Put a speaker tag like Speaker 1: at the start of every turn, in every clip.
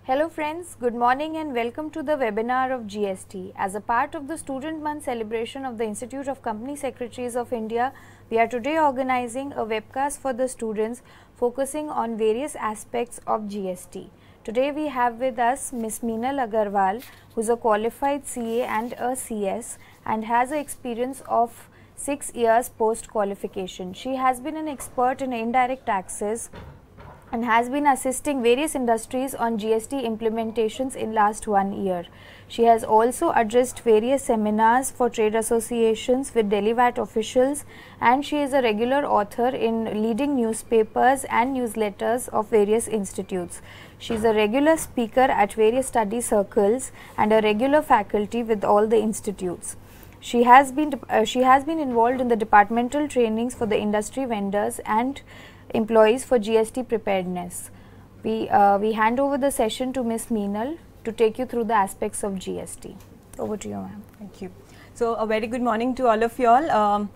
Speaker 1: Hello friends, good morning and welcome to the webinar of GST. As a part of the Student Month celebration of the Institute of Company Secretaries of India, we are today organizing a webcast for the students focusing on various aspects of GST. Today we have with us Ms. Meenal Agarwal, who is a qualified CA and a CS and has an experience of 6 years post qualification. She has been an expert in indirect taxes and has been assisting various industries on GST implementations in last 1 year. She has also addressed various seminars for trade associations with Delhi VAT officials, and she is a regular author in leading newspapers and newsletters of various institutes. She is a regular speaker at various study circles and a regular faculty with all the institutes. She has been involved in the departmental trainings for the industry vendors and employees for GST preparedness. We hand over the session to Ms. Meenal to take you through the aspects of GST. Over to you, ma'am.
Speaker 2: Thank you. So a very good morning to all of you all.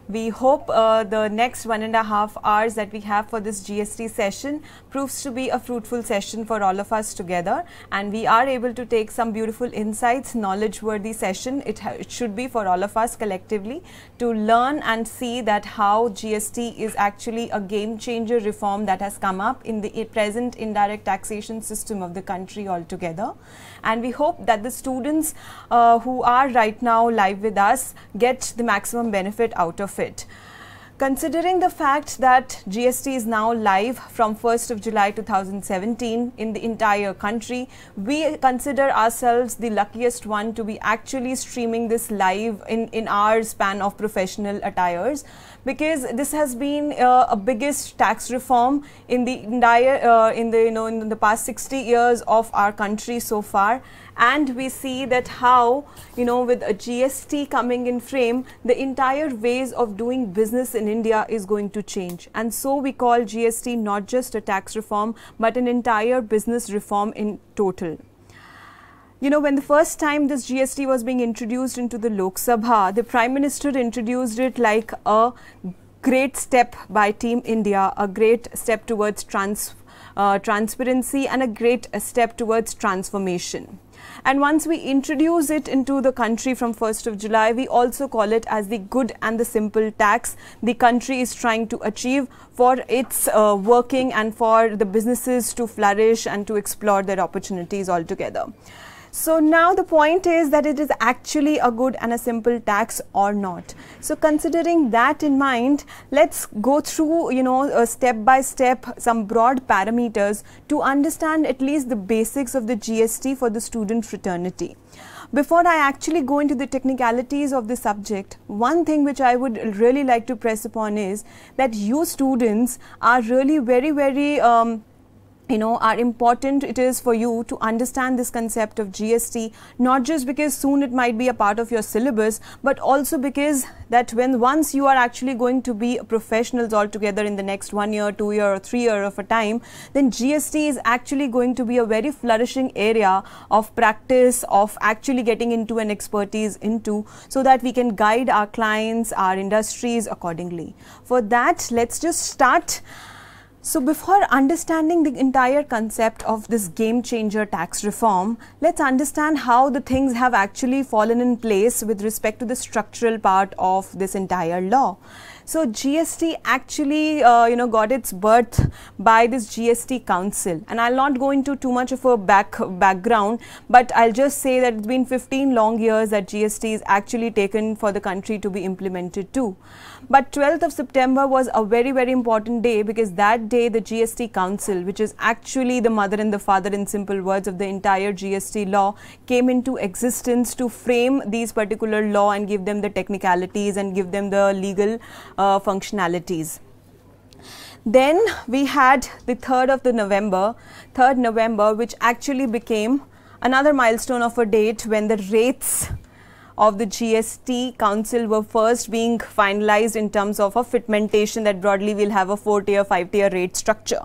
Speaker 2: We hope the next 1.5 hours that we have for this GST session proves to be a fruitful session for all of us together, and we are able to take some beautiful insights, knowledge-worthy session. It should be for all of us collectively to learn and see that how GST is actually a game-changer reform that has come up in the present indirect taxation system of the country altogether. And we hope that the students who are right now live with us get the maximum benefit out of it. Considering the fact that GST is now live from 1st of July 2017 in the entire country, we consider ourselves the luckiest one to be actually streaming this live in our span of professional attires, because this has been a biggest tax reform in the entire in the past 60 years of our country so far. And we see that how, with a GST coming in frame, the entire ways of doing business in India is going to change. And so we call GST not just a tax reform, but an entire business reform in total. When the first time this GST was being introduced into the Lok Sabha, the Prime Minister introduced it like a great step by Team India, a great step towards transparency and a great step towards transformation. And once we introduce it into the country from 1st of July, we also call it as the good and the simple tax the country is trying to achieve for its working and for the businesses to flourish and to explore their opportunities altogether. So now the point is that it is actually a good and a simple tax or not. So considering that in mind, let's go through, step by step some broad parameters to understand at least the basics of the GST for the student fraternity. Before I actually go into the technicalities of the subject, one thing which I would really like to press upon is that you students are really very are important. It is for you to understand this concept of GST, not just because soon it might be a part of your syllabus, but also because that once you are actually going to be professionals altogether in the next 1 year, 2 year or 3 year of a time, then GST is actually going to be a very flourishing area of practice, of actually getting into an expertise into, so that we can guide our clients, our industries accordingly. For that, let's just start. So before understanding the entire concept of this game-changer tax reform, let's understand how the things have actually fallen in place with respect to the structural part of this entire law. So GST actually, got its birth by this GST Council, and I'll not go into too much of a background, but I'll just say that it's been 15 long years that GST is actually taken for the country to be implemented too. But 12th of September was a very important day, because that day the GST Council, which is actually the mother and the father in simple words of the entire GST law, came into existence to frame these particular law and give them the technicalities and give them the legal functionalities. Then we had the 3rd November, which actually became another milestone of a date when the rates of the GST Council were first being finalized in terms of a fitmentation that broadly will have a 4-tier, 5-tier rate structure.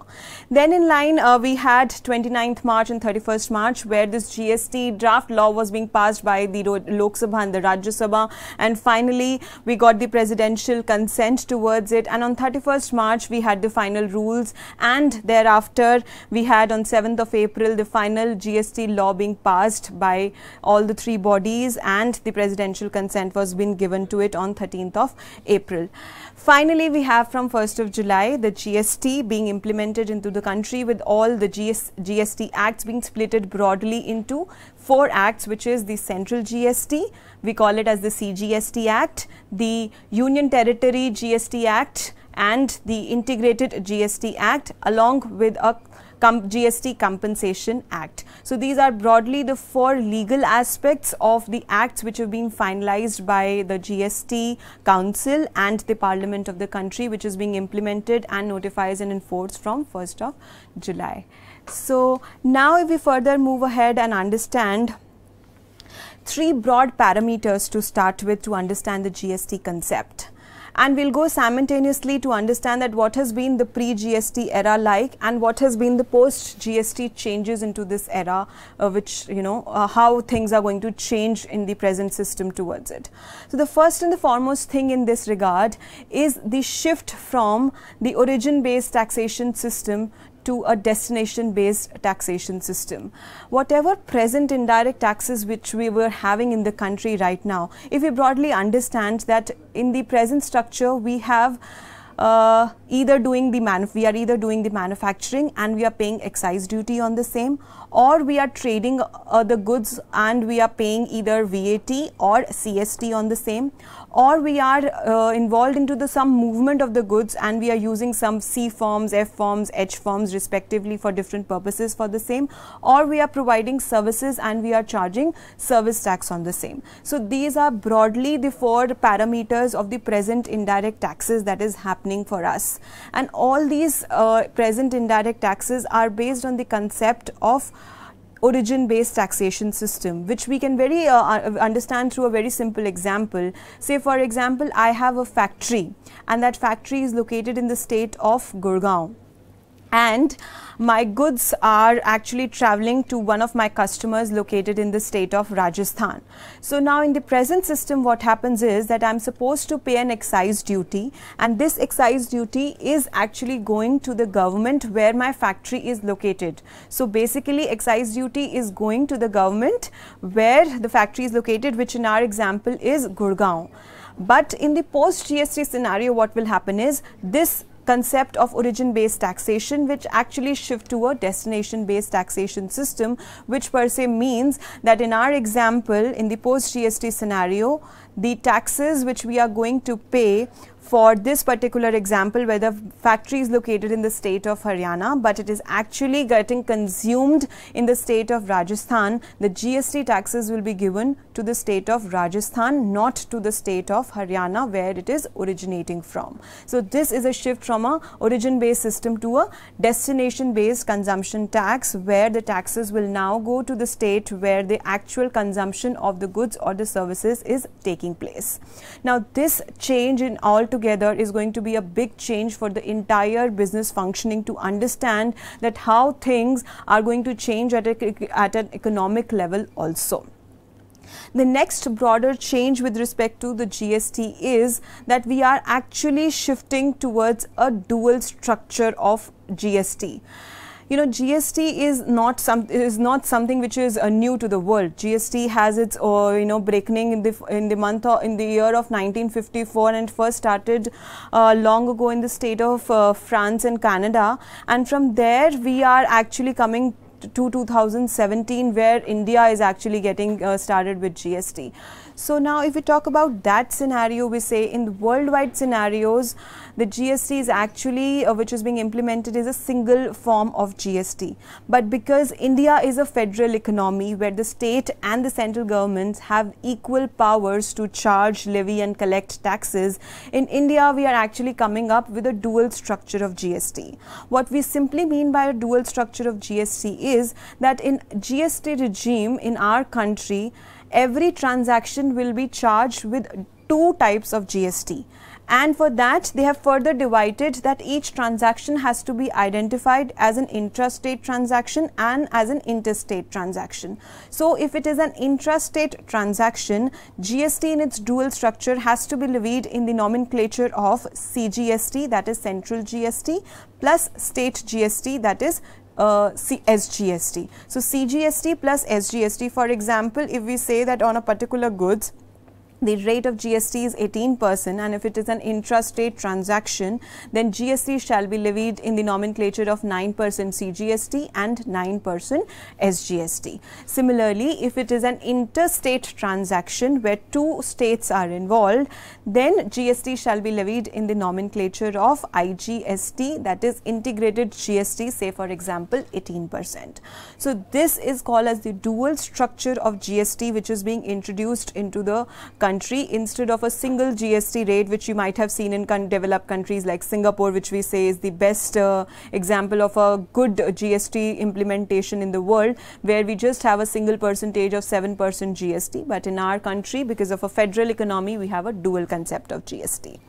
Speaker 2: Then in line we had 29th March and 31st March where this GST draft law was being passed by the Lok Sabha and the Rajya Sabha, and finally we got the presidential consent towards it, and on 31st March we had the final rules, and thereafter we had on 7th of April the final GST law being passed by all the 3 bodies, and the presidential consent was being given to it on 13th of April. Finally, we have from 1st of July the GST being implemented into the country, with all the GST acts being splitted broadly into 4 acts, which is the Central GST, we call it as the CGST Act, the Union Territory GST Act, and the Integrated GST Act, along with a GST Compensation Act. So these are broadly the 4 legal aspects of the acts which have been finalized by the GST Council and the Parliament of the country, which is being implemented and notified and enforced from 1st of July. So now if we further move ahead and understand 3 broad parameters to start with to understand the GST concept. And we'll go simultaneously to understand that what has been the pre-GST era like and what has been the post-GST changes into this era, which, how things are going to change in the present system towards it. So the first and the foremost thing in this regard is the shift from the origin-based taxation system to a destination-based taxation system. Whatever present indirect taxes which we were having in the country right now, if we broadly understand that in the present structure we have we are either doing the manufacturing and we are paying excise duty on the same, or we are trading the goods and we are paying either VAT or CST on the same, or we are involved into some movement of the goods and we are using some C forms, F forms, H forms respectively for different purposes for the same, or we are providing services and we are charging service tax on the same. So these are broadly the 4 parameters of the present indirect taxes that is happening for us, and all these present indirect taxes are based on the concept of origin-based taxation system, which we can very understand through a very simple example. Say for example, I have a factory and that factory is located in the state of Gurgaon, and my goods are actually traveling to one of my customers located in the state of Rajasthan. So now in the present system what happens is that I am supposed to pay an excise duty, and this excise duty is actually going to the government where my factory is located. So basically excise duty is going to the government where the factory is located, which in our example is Gurgaon. But in the post-GST scenario what will happen is this concept of origin-based taxation, which actually shift to a destination-based taxation system, which per se means that in our example, in the post-GST scenario, the taxes which we are going to pay for this particular example, where the factory is located in the state of Haryana, but it is actually getting consumed in the state of Rajasthan, the GST taxes will be given to the state of Rajasthan, not to the state of Haryana where it is originating from. So this is a shift from a origin-based system to a destination-based consumption tax, where the taxes will now go to the state where the actual consumption of the goods or the services is taking place. Now this change in altogether is going to be a big change for the entire business functioning, to understand that how things are going to change at an economic level also. The next broader change with respect to the GST is that we are actually shifting towards a dual structure of GST. GST is not something which is new to the world. GST has its breaking in the year of 1954, and first started long ago in the state of France and Canada, and from there we are actually coming to 2017, where India is actually getting started with GST. So now if we talk about that scenario, we say in the worldwide scenarios, the GST is actually which is being implemented is a single form of GST. But because India is a federal economy where the state and the central governments have equal powers to charge, levy and collect taxes, in India we are actually coming up with a dual structure of GST. What we simply mean by a dual structure of GST is that in GST regime in our country, every transaction will be charged with 2 types of GST. And for that, they have further divided that each transaction has to be identified as an intrastate transaction and as an interstate transaction. So if it is an intrastate transaction, GST in its dual structure has to be levied in the nomenclature of CGST, that is Central GST, plus State GST, that is SGST. So CGST plus SGST, for example, if we say that on a particular goods, the rate of GST is 18%, and if it is an intrastate transaction, then GST shall be levied in the nomenclature of 9% CGST and 9% SGST. Similarly, if it is an interstate transaction where 2 states are involved, then GST shall be levied in the nomenclature of IGST, that is integrated GST, say for example 18%. So this is called as the dual structure of GST, which is being introduced into the country instead of a single GST rate, which you might have seen in developed countries like Singapore, which we say is the best example of a good GST implementation in the world, where we just have a single percentage of 7% GST. But in our country, because of a federal economy, we have a dual concept of GST.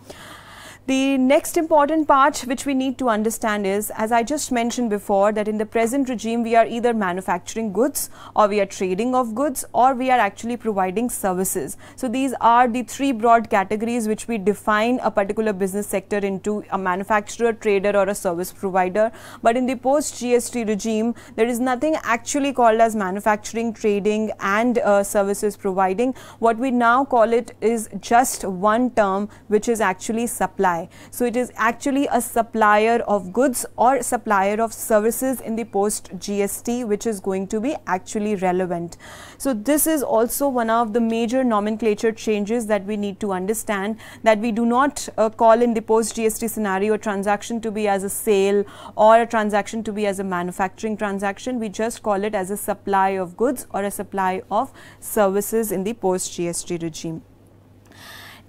Speaker 2: The next important part which we need to understand is, as I just mentioned before, that in the present regime we are either manufacturing goods, or we are trading of goods, or we are actually providing services. So these are the 3 broad categories which we define a particular business sector into: a manufacturer, trader, or a service provider. But in the post GST regime, there is nothing actually called as manufacturing, trading and services providing. What we now call it is just one term, which is actually supply. So it is actually a supplier of goods or supplier of services in the post GST, which is going to be actually relevant. So this is also one of the major nomenclature changes that we need to understand, that we do not call in the post GST scenario a transaction to be as a sale or a transaction to be as a manufacturing transaction. We just call it as a supply of goods or a supply of services in the post GST regime.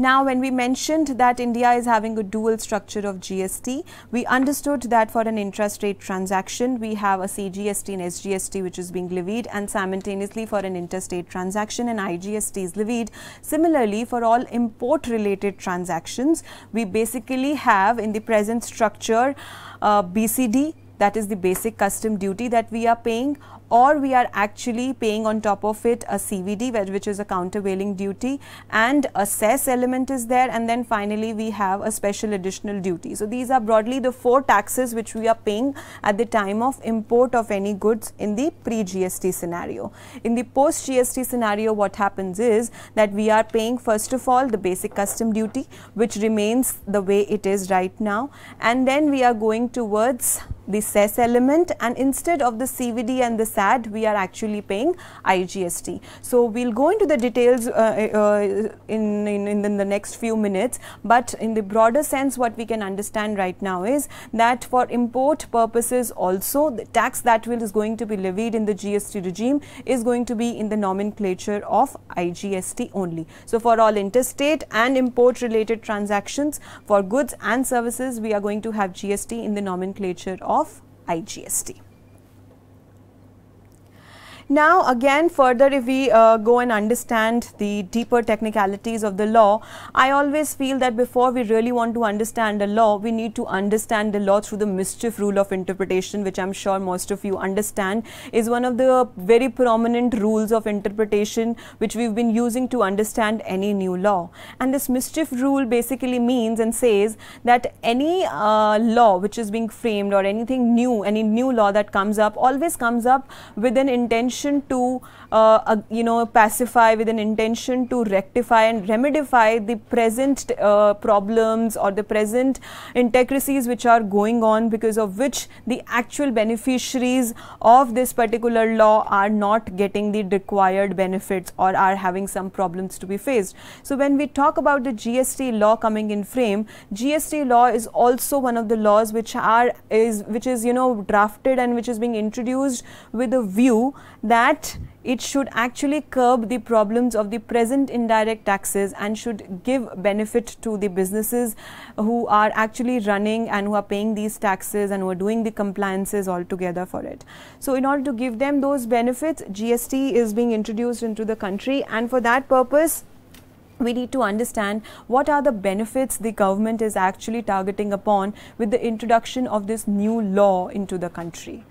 Speaker 2: Now, when we mentioned that India is having a dual structure of GST, we understood that for an intrastate transaction, we have a CGST and SGST which is being levied, and simultaneously for an interstate transaction, an IGST is levied. Similarly, for all import related transactions, we basically have in the present structure BCD, that is the basic custom duty that we are paying, or we are actually paying on top of it a CVD, which is a countervailing duty, and a cess element is there, and then finally we have a special additional duty. So these are broadly the 4 taxes which we are paying at the time of import of any goods in the pre-GST scenario. In the post-GST scenario, what happens is that we are paying first of all the basic custom duty, which remains the way it is right now, and then we are going towards the cess element, and instead of the CVD and the SAD, we are actually paying IGST. So we'll go into the details in the next few minutes, but in the broader sense, what we can understand right now is that for import purposes also, the tax that is going to be levied in the GST regime is going to be in the nomenclature of IGST only. So for all interstate and import related transactions for goods and services, we are going to have GST in the nomenclature of IGST. Now again, further if we go and understand the deeper technicalities of the law, I always feel that before we really want to understand the law, we need to understand the law through the mischief rule of interpretation, which I'm sure most of you understand is one of the very prominent rules of interpretation which we've been using to understand any new law. And this mischief rule basically means and says that any law which is being framed, or anything new, any new law that comes up, always comes up with an intention to pacify, with an intention to rectify and remedify the present problems or the present intricacies which are going on, because of which the actual beneficiaries of this particular law are not getting the required benefits or are having some problems to be faced. So when we talk about the GST law coming in frame, GST law is also one of the laws which is drafted and which is being introduced with a view that it should actually curb the problems of the present indirect taxes and should give benefit to the businesses who are actually running and who are paying these taxes and who are doing the compliances altogether for it. So in order to give them those benefits, GST is being introduced into the country, and for that purpose we need to understand what are the benefits the government is actually targeting upon with the introduction of this new law into the country.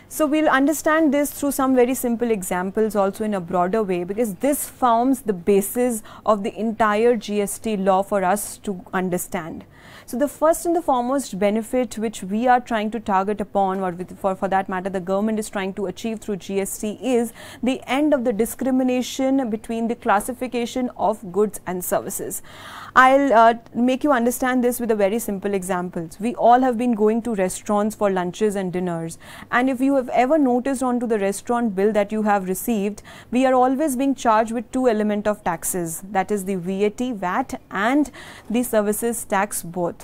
Speaker 2: So we'll understand this through some very simple examples also in a broader way, because this forms the basis of the entire GST law for us to understand. So the first and the foremost benefit which we are trying to target upon, or for that matter the government is trying to achieve through GST, is the end of the discrimination between the classification of goods and services. I'll make you understand this with a very simple examples. We all have been going to restaurants for lunches and dinners, and if you have ever noticed onto the restaurant bill that you have received, we are always being charged with two elements of taxes, that is the VAT and the services tax both.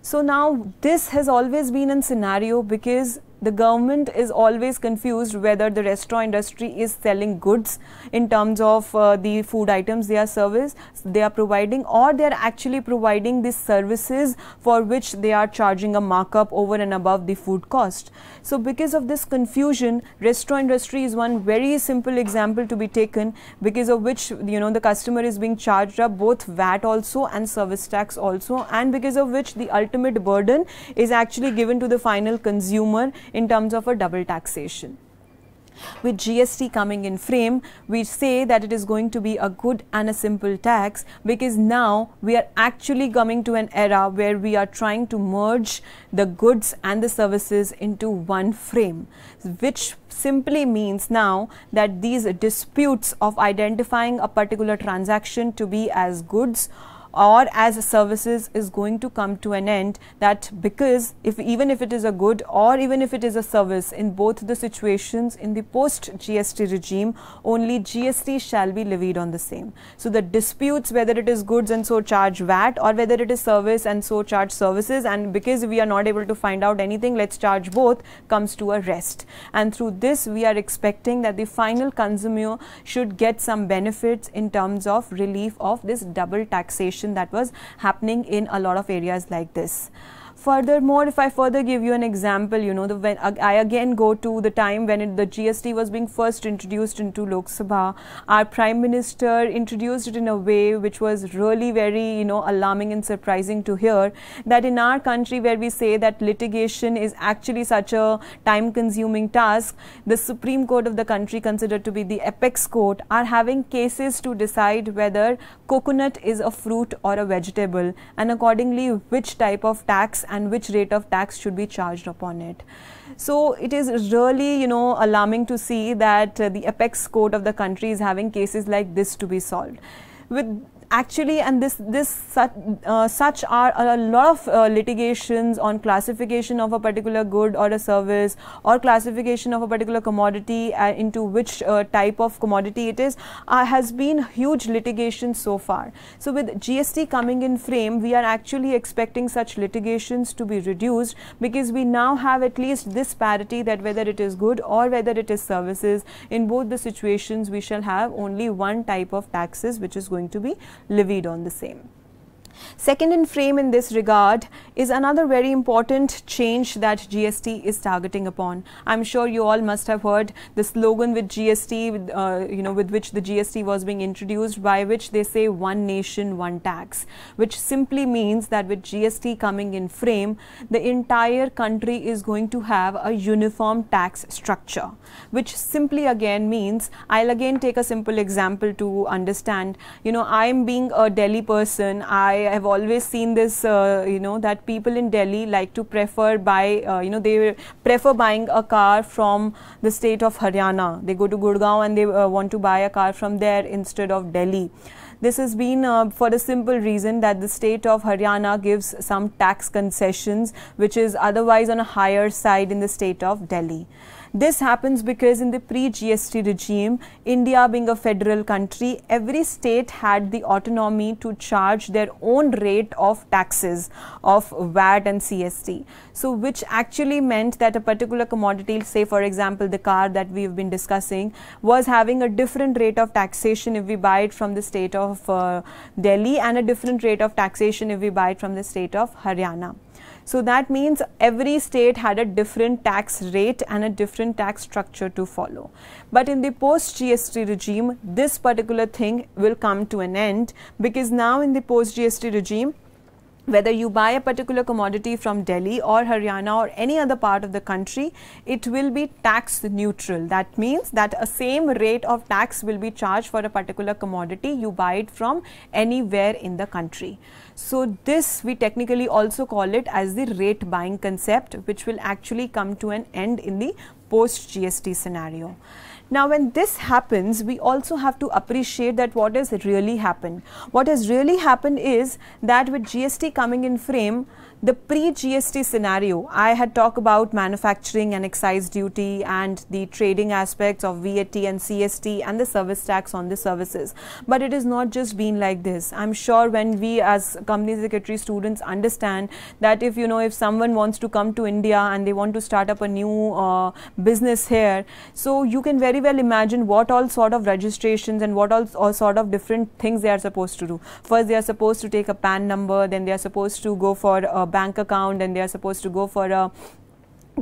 Speaker 2: So now this has always been a scenario because the government is always confused whether the restaurant industry is selling goods in terms of the food items they are providing, or they are actually providing the services for which they are charging a markup over and above the food cost. So because of this confusion, restaurant industry is one very simple example to be taken, because of which the customer is being charged up both VAT also and service tax also, and because of which the ultimate burden is actually given to the final consumer in terms of a double taxation. With GST coming in frame, we say that it is going to be a good and a simple tax, because now we are actually coming to an era where we are trying to merge the goods and the services into one frame, which simply means now that these disputes of identifying a particular transaction to be as goods or as services is going to come to an end, that because even if it is a good or even if it is a service, in both the situations in the post GST regime, only GST shall be levied on the same. So the disputes whether it is goods and so charge VAT, or whether it is service and so charge services, and because we are not able to find out anything, let's charge both, comes to a rest. And through this we are expecting that the final consumer should get some benefits in terms of relief of this double taxation that was happening in a lot of areas like this. Furthermore, if I further give you an example, when I again go to the time when the GST was being first introduced into Lok Sabha, our Prime Minister introduced it in a way which was really very, alarming and surprising to hear, that in our country where we say that litigation is actually such a time-consuming task, the Supreme Court of the country, considered to be the apex court, are having cases to decide whether coconut is a fruit or a vegetable, and accordingly which type of tax and which rate of tax should be charged upon it. So it is really, alarming to see that the apex court of the country is having cases like this to be solved. And such are a lot of litigations on classification of a particular good or a service, or classification of a particular commodity into which type of commodity it is, has been huge litigation so far. So with GST coming in frame, we are actually expecting such litigations to be reduced, because we now have at least this parity that whether it is good or whether it is services, in both the situations we shall have only one type of taxes which is going to be levied on the same. Second in frame in this regard is another very important change that GST is targeting upon. I'm sure you all must have heard the slogan with GST, with which the GST was being introduced, by which they say one nation, one tax, which simply means that with GST coming in frame, the entire country is going to have a uniform tax structure, which simply again means, I'll again take a simple example to understand. I'm being a Delhi person, I have always seen this, that people in Delhi like to prefer they prefer buying a car from the state of Haryana. They go to Gurgaon and they want to buy a car from there instead of Delhi. This has been for the simple reason that the state of Haryana gives some tax concessions which is otherwise on a higher side in the state of Delhi. This happens because in the pre-GST regime, India being a federal country, every state had the autonomy to charge their own rate of taxes of VAT and CST. So which actually meant that a particular commodity, say for example the car that we have been discussing, was having a different rate of taxation if we buy it from the state of Delhi and a different rate of taxation if we buy it from the state of Haryana. So that means every state had a different tax rate and a different tax structure to follow. But in the post-GST regime, this particular thing will come to an end, because now in the post-GST regime, whether you buy a particular commodity from Delhi or Haryana or any other part of the country, it will be tax neutral. That means that a same rate of tax will be charged for a particular commodity you buy it from anywhere in the country. So this we technically also call it as the rate buying concept, which will actually come to an end in the post GST scenario. Now when this happens, we also have to appreciate that what has really happened. What has really happened is that with GST coming in frame, the pre-GST scenario, I had talked about manufacturing and excise duty and the trading aspects of VAT and CST and the service tax on the services. But it has not just been like this. I'm sure when we as company secretary students understand that if someone wants to come to India and they want to start up a new business here, so you can very well imagine what all sort of registrations and what all sort of different things they are supposed to do. First, they are supposed to take a PAN number, then they are supposed to go for a bank account, and they are supposed to go for a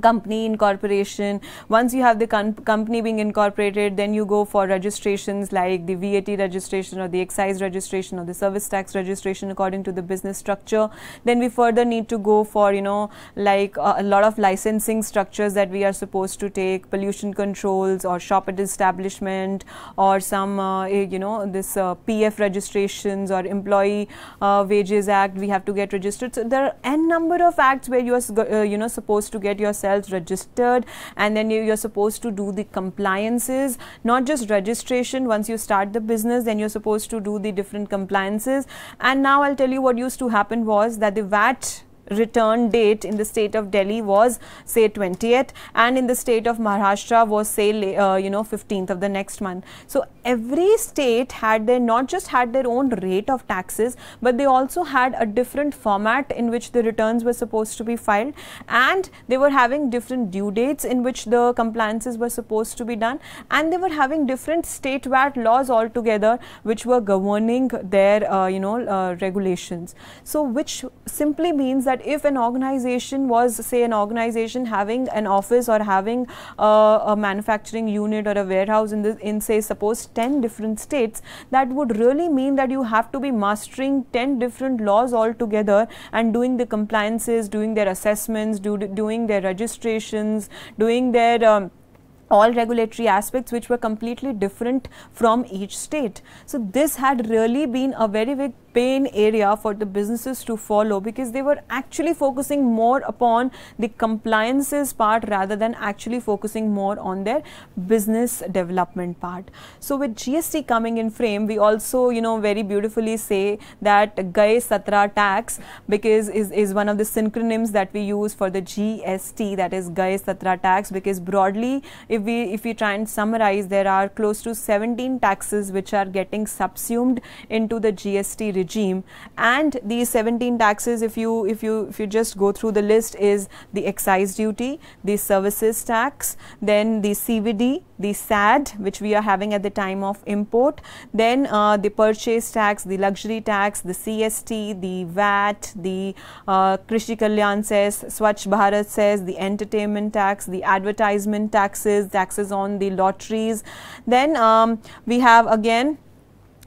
Speaker 2: company incorporation. Once you have the company being incorporated, then you go for registrations like the VAT registration or the excise registration or the service tax registration according to the business structure. Then we further need to go for like a lot of licensing structures that we are supposed to take, pollution controls or shop at establishment or some this PF registrations or employee wages act we have to get registered. So there are n number of acts where you are supposed to get yourself registered, and then you're supposed to do the compliances, not just registration. Once you start the business, then you're supposed to do the different compliances. And now I'll tell you what used to happen was that the VAT return date in the state of Delhi was say 20th, and in the state of Maharashtra was say 15th of the next month. So every state had not just had their own rate of taxes, but they also had a different format in which the returns were supposed to be filed, and they were having different due dates in which the compliances were supposed to be done, and they were having different state VAT laws altogether which were governing their regulations. So which simply means that if an organization was say an organization having an office or having a manufacturing unit or a warehouse in say suppose 10 different states, that would really mean that you have to be mastering 10 different laws altogether and doing the compliances, doing their assessments, doing their registrations, doing their all regulatory aspects which were completely different from each state. So this had really been a very big pain area for the businesses to follow, because they were actually focusing more upon the compliances part rather than actually focusing more on their business development part. So with GST coming in frame, we also very beautifully say that Gaye Satra tax, because is one of the synonyms that we use for the GST, that is Gaye Satra tax, because broadly if we try and summarize, there are close to 17 taxes which are getting subsumed into the GST regime, and these 17 taxes, if you just go through the list, is the excise duty, the services tax, then the CVD, the SAD which we are having at the time of import, then the purchase tax, the luxury tax, the CST, the VAT, the Krishi Kalyan Cess, Swachh Bharat Cess, the entertainment tax, the advertisement taxes on the lotteries. Then we have again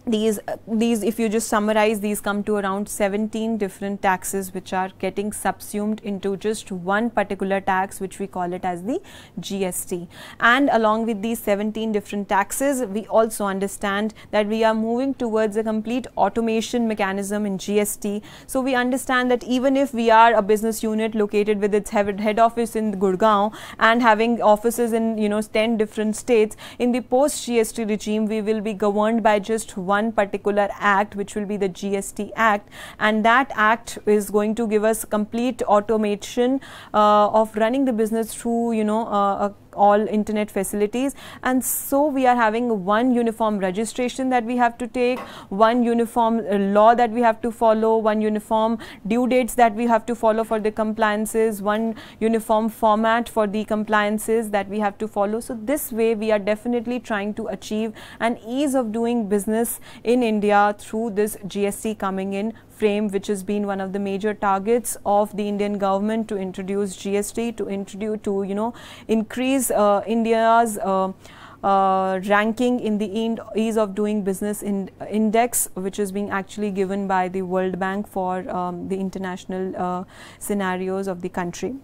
Speaker 2: these if you just summarize, these come to around 17 different taxes which are getting subsumed into just one particular tax, which we call it as the GST. And along with these 17 different taxes, we also understand that we are moving towards a complete automation mechanism in GST. So we understand that even if we are a business unit located with its head office in Gurgaon and having offices in 10 different states, in the post GST regime we will be governed by just one one particular act, which will be the GST Act, and that act is going to give us complete automation of running the business through, all internet facilities. And so we are having one uniform registration that we have to take, one uniform law that we have to follow, one uniform due dates that we have to follow for the compliances, one uniform format for the compliances that we have to follow. So this way we are definitely trying to achieve an ease of doing business in India through this GST coming in frame, which has been one of the major targets of the Indian government to introduce GST, to increase India's ranking in the ease of doing business index, which is being actually given by the World Bank for the international scenarios of the country.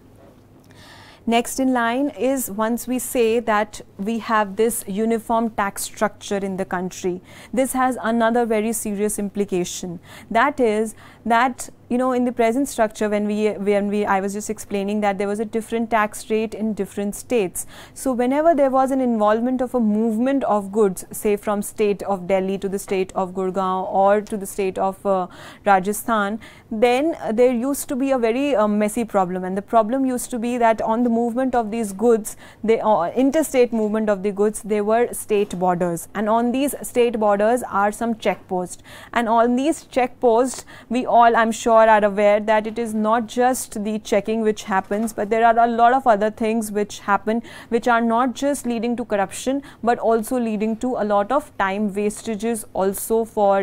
Speaker 2: Next in line is, once we say that we have this uniform tax structure in the country, this has another very serious implication. That is that, in the present structure, I was just explaining that there was a different tax rate in different states. So whenever there was an involvement of a movement of goods, say from state of Delhi to the state of Gurgaon or to the state of Rajasthan, then there used to be a very messy problem. And the problem used to be that on the movement of these goods, interstate movement of the goods, there were state borders. And on these state borders are some checkposts. And on these checkposts, we all, I'm sure, are aware that it is not just the checking which happens, but there are a lot of other things which happen, which are not just leading to corruption, but also leading to a lot of time wastages also for,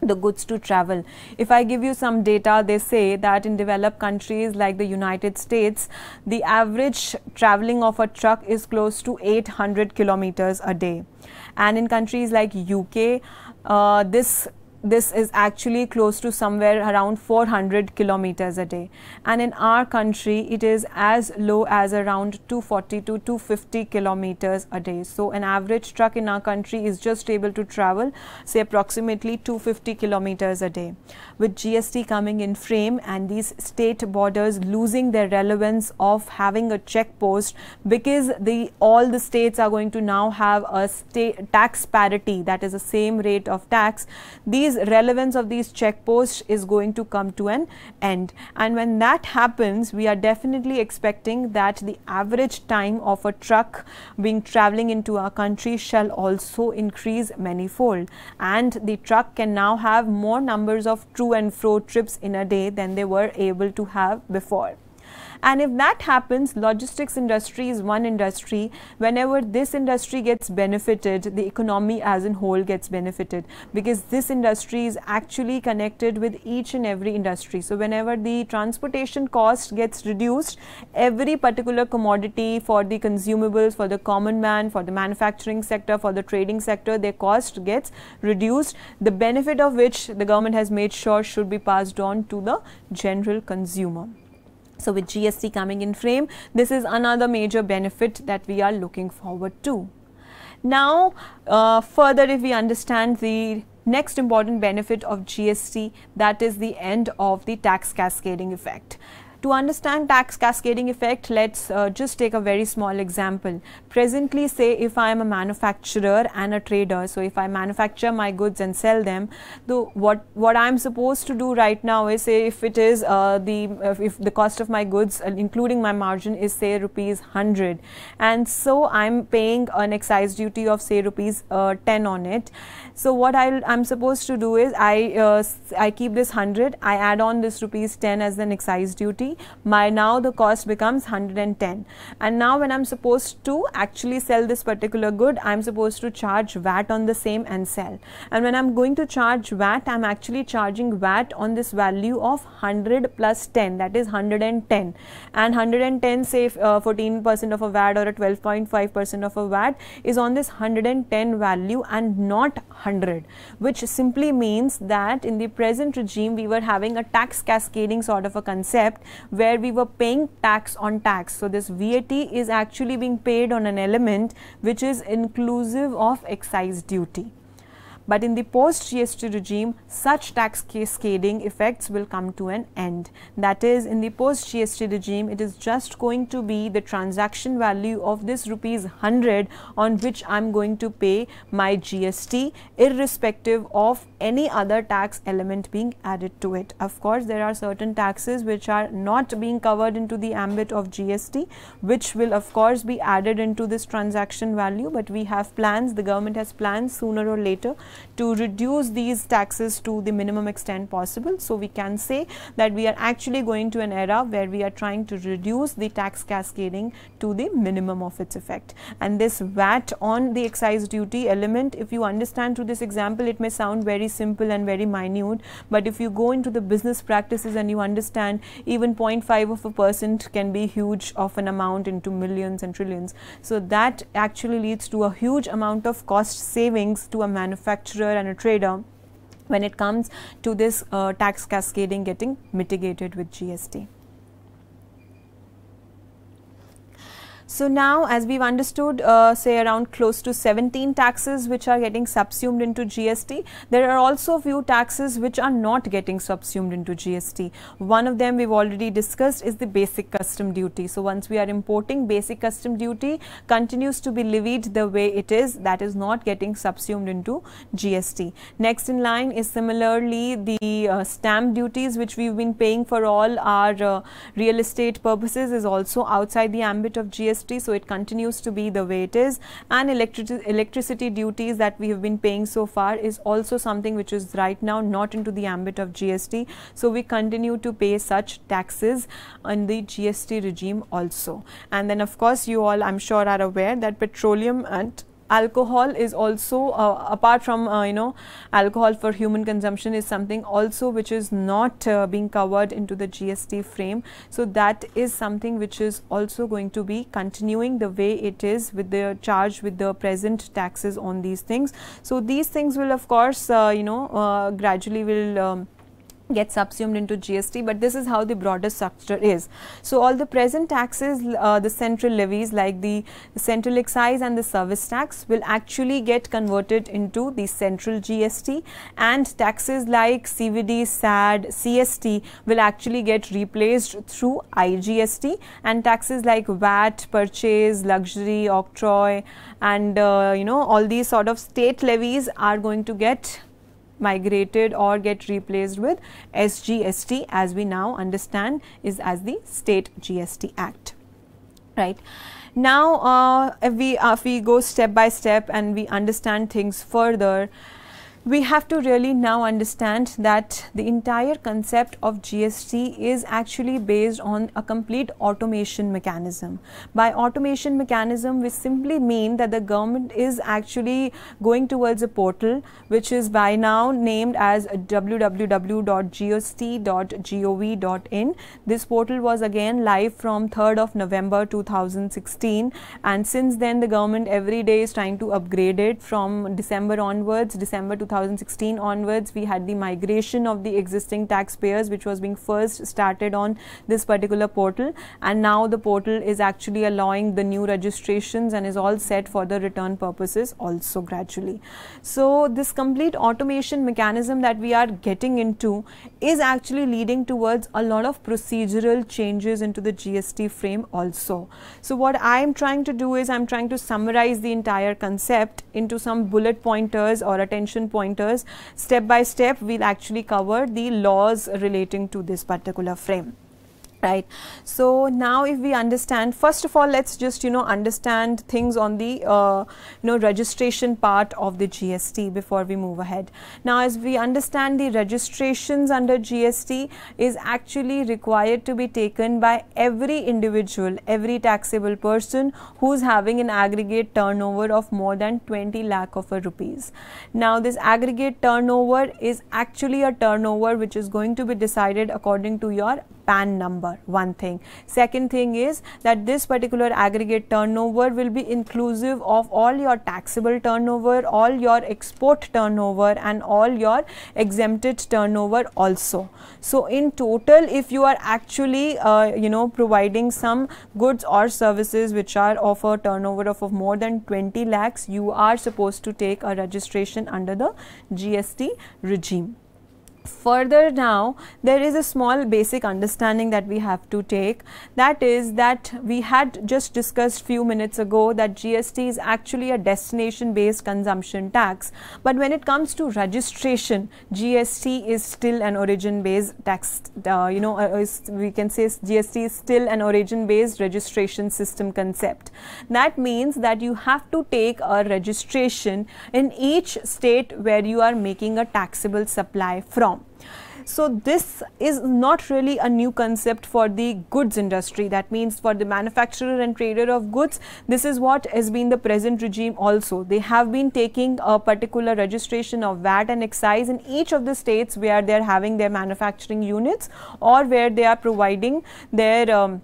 Speaker 2: the goods to travel. If I give you some data, they say that in developed countries like the United States, the average traveling of a truck is close to 800 kilometers a day. And in countries like UK, this is actually close to somewhere around 400 kilometers a day. And in our country, it is as low as around 240 to 250 kilometers a day. So an average truck in our country is just able to travel, say, approximately 250 kilometers a day. With GST coming in frame and these state borders losing their relevance of having a check post, because all the states are going to now have a state tax parity, that is the same rate of tax, these relevance of these check posts is going to come to an end. And when that happens, we are definitely expecting that the average time of a truck being traveling into our country shall also increase manifold, and the truck can now have more numbers of to and fro trips in a day than they were able to have before. And if that happens, logistics industry is one industry. Whenever this industry gets benefited, the economy as a whole gets benefited, because this industry is actually connected with each and every industry. So whenever the transportation cost gets reduced, every particular commodity for the consumables, for the common man, for the manufacturing sector, for the trading sector, their cost gets reduced, the benefit of which the government has made sure should be passed on to the general consumer. So with GST coming in frame, this is another major benefit that we are looking forward to. Now, further, if we understand the next important benefit of GST, that is the end of the tax cascading effect. To understand tax cascading effect, let's just take a very small example. Presently, say if I am a manufacturer and a trader, so if I manufacture my goods and sell them, what I'm supposed to do right now is, say if it is if the cost of my goods including my margin is, say, rupees 100, and so I'm paying an excise duty of, say, rupees 10 on it. So what I'm supposed to do is I keep this 100, I add on this rupees 10 as an excise duty. Now the cost becomes 110, and now when I'm supposed to actually sell this particular good, I'm supposed to charge VAT on the same and sell. And when I'm going to charge VAT, I'm actually charging VAT on this value of 100 plus 10, that is 110. And 110, say 14% of a VAT or a 12.5% of a VAT is on this 110 value and not 100, which simply means that in the present regime we were having a tax cascading sort of a concept, where we were paying tax on tax. So this VAT is actually being paid on an element which is inclusive of excise duty. But in the post-GST regime, such tax cascading effects will come to an end. That is, in the post-GST regime, it is just going to be the transaction value of this rupees 100 on which I am going to pay my GST, irrespective of any other tax element being added to it. Of course, there are certain taxes which are not being covered into the ambit of GST, which will of course be added into this transaction value, but we have plans, the government has plans sooner or later to reduce these taxes to the minimum extent possible. So we can say that we are actually going to an era where we are trying to reduce the tax cascading to the minimum of its effect. And this VAT on the excise duty element, if you understand through this example, it may sound very simple and very minute, but if you go into the business practices and you understand, even 0.5% can be huge of an amount into millions and trillions. So that actually leads to a huge amount of cost savings to a manufacturer and a trader when it comes to this tax cascading getting mitigated with GST. So now, as we've understood, say around close to 17 taxes which are getting subsumed into GST, there are also few taxes which are not getting subsumed into GST. One of them we've already discussed is the basic custom duty. So once we are importing, basic custom duty continues to be levied the way it is, that is not getting subsumed into GST. Next in line is similarly the stamp duties which we've been paying for all our real estate purposes is also outside the ambit of GST. So it continues to be the way it is, and electricity duties that we have been paying so far is also something which is right now not into the ambit of GST. So we continue to pay such taxes in the GST regime also. And then of course you all, I'm sure, are aware that petroleum and alcohol is also apart from alcohol for human consumption is something also which is not being covered into the GST frame. So that is something which is also going to be continuing the way it is with the charge with the present taxes on these things. So these things will of course gradually will get subsumed into GST, but this is how the broader structure is. So all the present taxes, the central levies like the central excise and the service tax will actually get converted into the central GST, and taxes like CVD, SAD, CST will actually get replaced through IGST, and taxes like VAT, purchase, luxury, octroi and all these sort of state levies are going to get migrated or get replaced with SGST, as we now understand is as the State GST Act. Right. Now, if we go step by step and we understand things further, we have to really now understand that the entire concept of GST is actually based on a complete automation mechanism. By automation mechanism, we simply mean that the government is actually going towards a portal which is by now named as www.gst.gov.in. This portal was again live from 3rd of November 2016, and since then the government every day is trying to upgrade it. From December onwards, December 2016 onwards, we had the migration of the existing taxpayers which was being first started on this particular portal, and now the portal is actually allowing the new registrations and is all set for the return purposes also gradually. So this complete automation mechanism that we are getting into is actually leading towards a lot of procedural changes into the GST frame also. So what I am trying to do is I am trying to summarize the entire concept into some bullet pointers or attention pointers. Step by step we'll actually cover the laws relating to this particular frame. Right. So now if we understand, first of all, let's just understand things on the registration part of the GST before we move ahead. Now as we understand, the registrations under GST is actually required to be taken by every individual, every taxable person who's having an aggregate turnover of more than 20 lakh of rupees. Now this aggregate turnover is actually a turnover which is going to be decided according to your PAN number, one thing. Second thing is that this particular aggregate turnover will be inclusive of all your taxable turnover, all your export turnover, and all your exempted turnover also. So in total, if you are actually providing some goods or services which are of a turnover of more than 20 lakhs, you are supposed to take a registration under the GST regime. Further now, there is a small basic understanding that we have to take, that is that we had just discussed few minutes ago that GST is actually a destination based consumption tax, but when it comes to registration, GST is still an origin based tax. We can say GST is still an origin based registration system concept. That means that you have to take a registration in each state where you are making a taxable supply from. So this is not really a new concept for the goods industry. That means for the manufacturer and trader of goods, this is what has been the present regime also. They have been taking a particular registration of VAT and excise in each of the states where they are having their manufacturing units or where they are providing their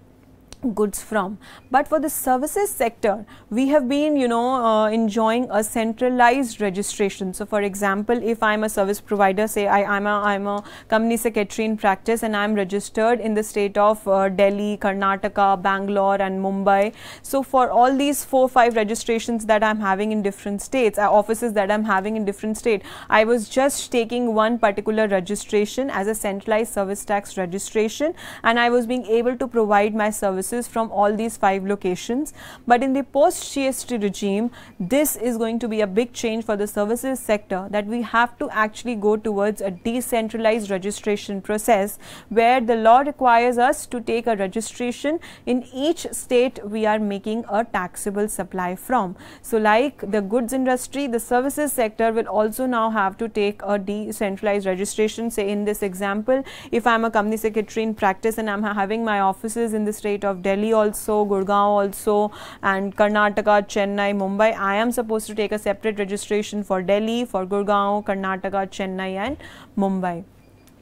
Speaker 2: goods from. But for the services sector, we have been enjoying a centralized registration. So for example, if I am a service provider, say I'm a company secretary in practice and I am registered in the state of Delhi, Karnataka, Bangalore and Mumbai. So for all these 4-5 registrations that I'm having in different states, offices that I'm having in different state, I was just taking one particular registration as a centralized service tax registration, and I was being able to provide my services from all these 5 locations. But in the post GST regime, this is going to be a big change for the services sector, that we have to actually go towards a decentralized registration process where the law requires us to take a registration in each state we are making a taxable supply from. So like the goods industry, the services sector will also now have to take a decentralized registration. Say in this example, if I am a company secretary in practice and I am having my offices in the state of Delhi also, Gurgaon also, and Karnataka, Chennai, Mumbai, I am supposed to take a separate registration for Delhi, for Gurgaon, Karnataka, Chennai and Mumbai.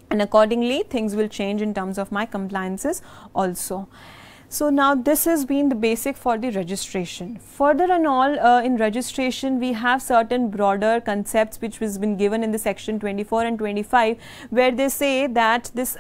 Speaker 2: And accordingly, things will change in terms of my compliances also. So now this has been the basic for the registration. Further and all, in registration we have certain broader concepts which has been given in the section 24 and 25, where they say that this,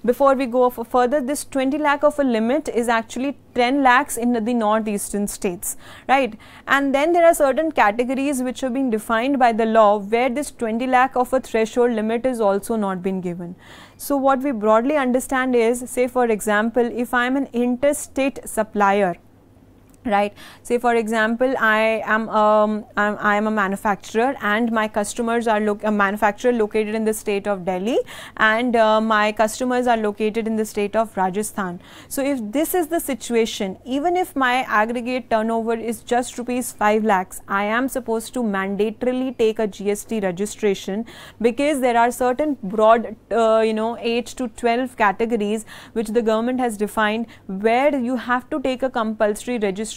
Speaker 2: before we go further, this 20 lakh of a limit is actually 10 lakhs in the northeastern states, right? And then there are certain categories which have been defined by the law where this 20 lakh of a threshold limit is also not been given. So what we broadly understand is, say for example, if I am an interstate supplier, right? Say for example, I am a manufacturer and my customers are a manufacturer located in the state of Delhi, and my customers are located in the state of Rajasthan. So if this is the situation, even if my aggregate turnover is just rupees 5 lakhs, I am supposed to mandatorily take a GST registration, because there are certain broad 8 to 12 categories which the government has defined where you have to take a compulsory registration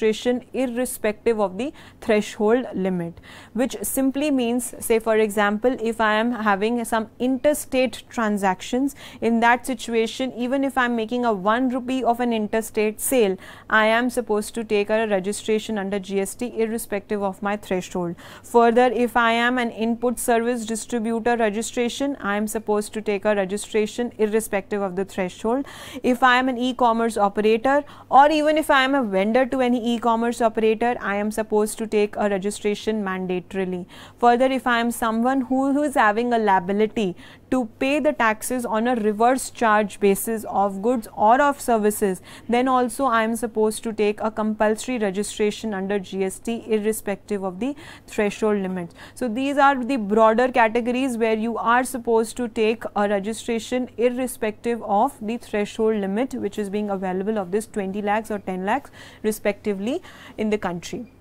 Speaker 2: irrespective of the threshold limit, which simply means, say for example, if I am having some interstate transactions, in that situation, even if I am making a 1 rupee of an interstate sale, I am supposed to take a registration under GST irrespective of my threshold. Further, if I am an input service distributor registration, I am supposed to take a registration irrespective of the threshold. If I am an e-commerce operator, or even if I am a vendor to any e-commerce operator, I am supposed to take a registration mandatorily. Further, if I am someone who is having a liability to pay the taxes on a reverse charge basis of goods or of services, then also I am supposed to take a compulsory registration under GST irrespective of the threshold limits. So these are the broader categories where you are supposed to take a registration irrespective of the threshold limit which is being available of this 20 lakhs or 10 lakhs respectively in the country.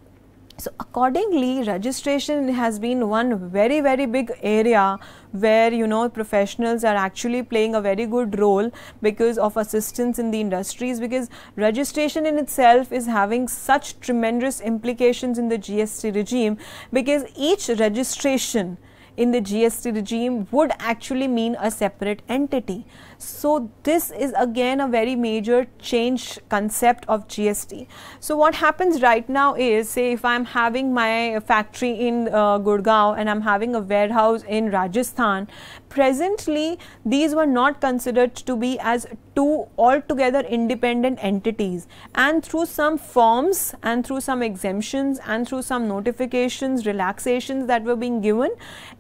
Speaker 2: So accordingly, registration has been one very big area where professionals are actually playing a very good role because of assistance in the industries, because registration in itself is having such tremendous implications in the GST regime, because each registration in the GST regime would actually mean a separate entity. So this is again a very major change concept of GST. So what happens right now is, say if I'm having my factory in Gurgaon and I'm having a warehouse in Rajasthan, presently these were not considered to be as two altogether independent entities, and through some forms and through some exemptions and through some notifications, relaxations that were being given,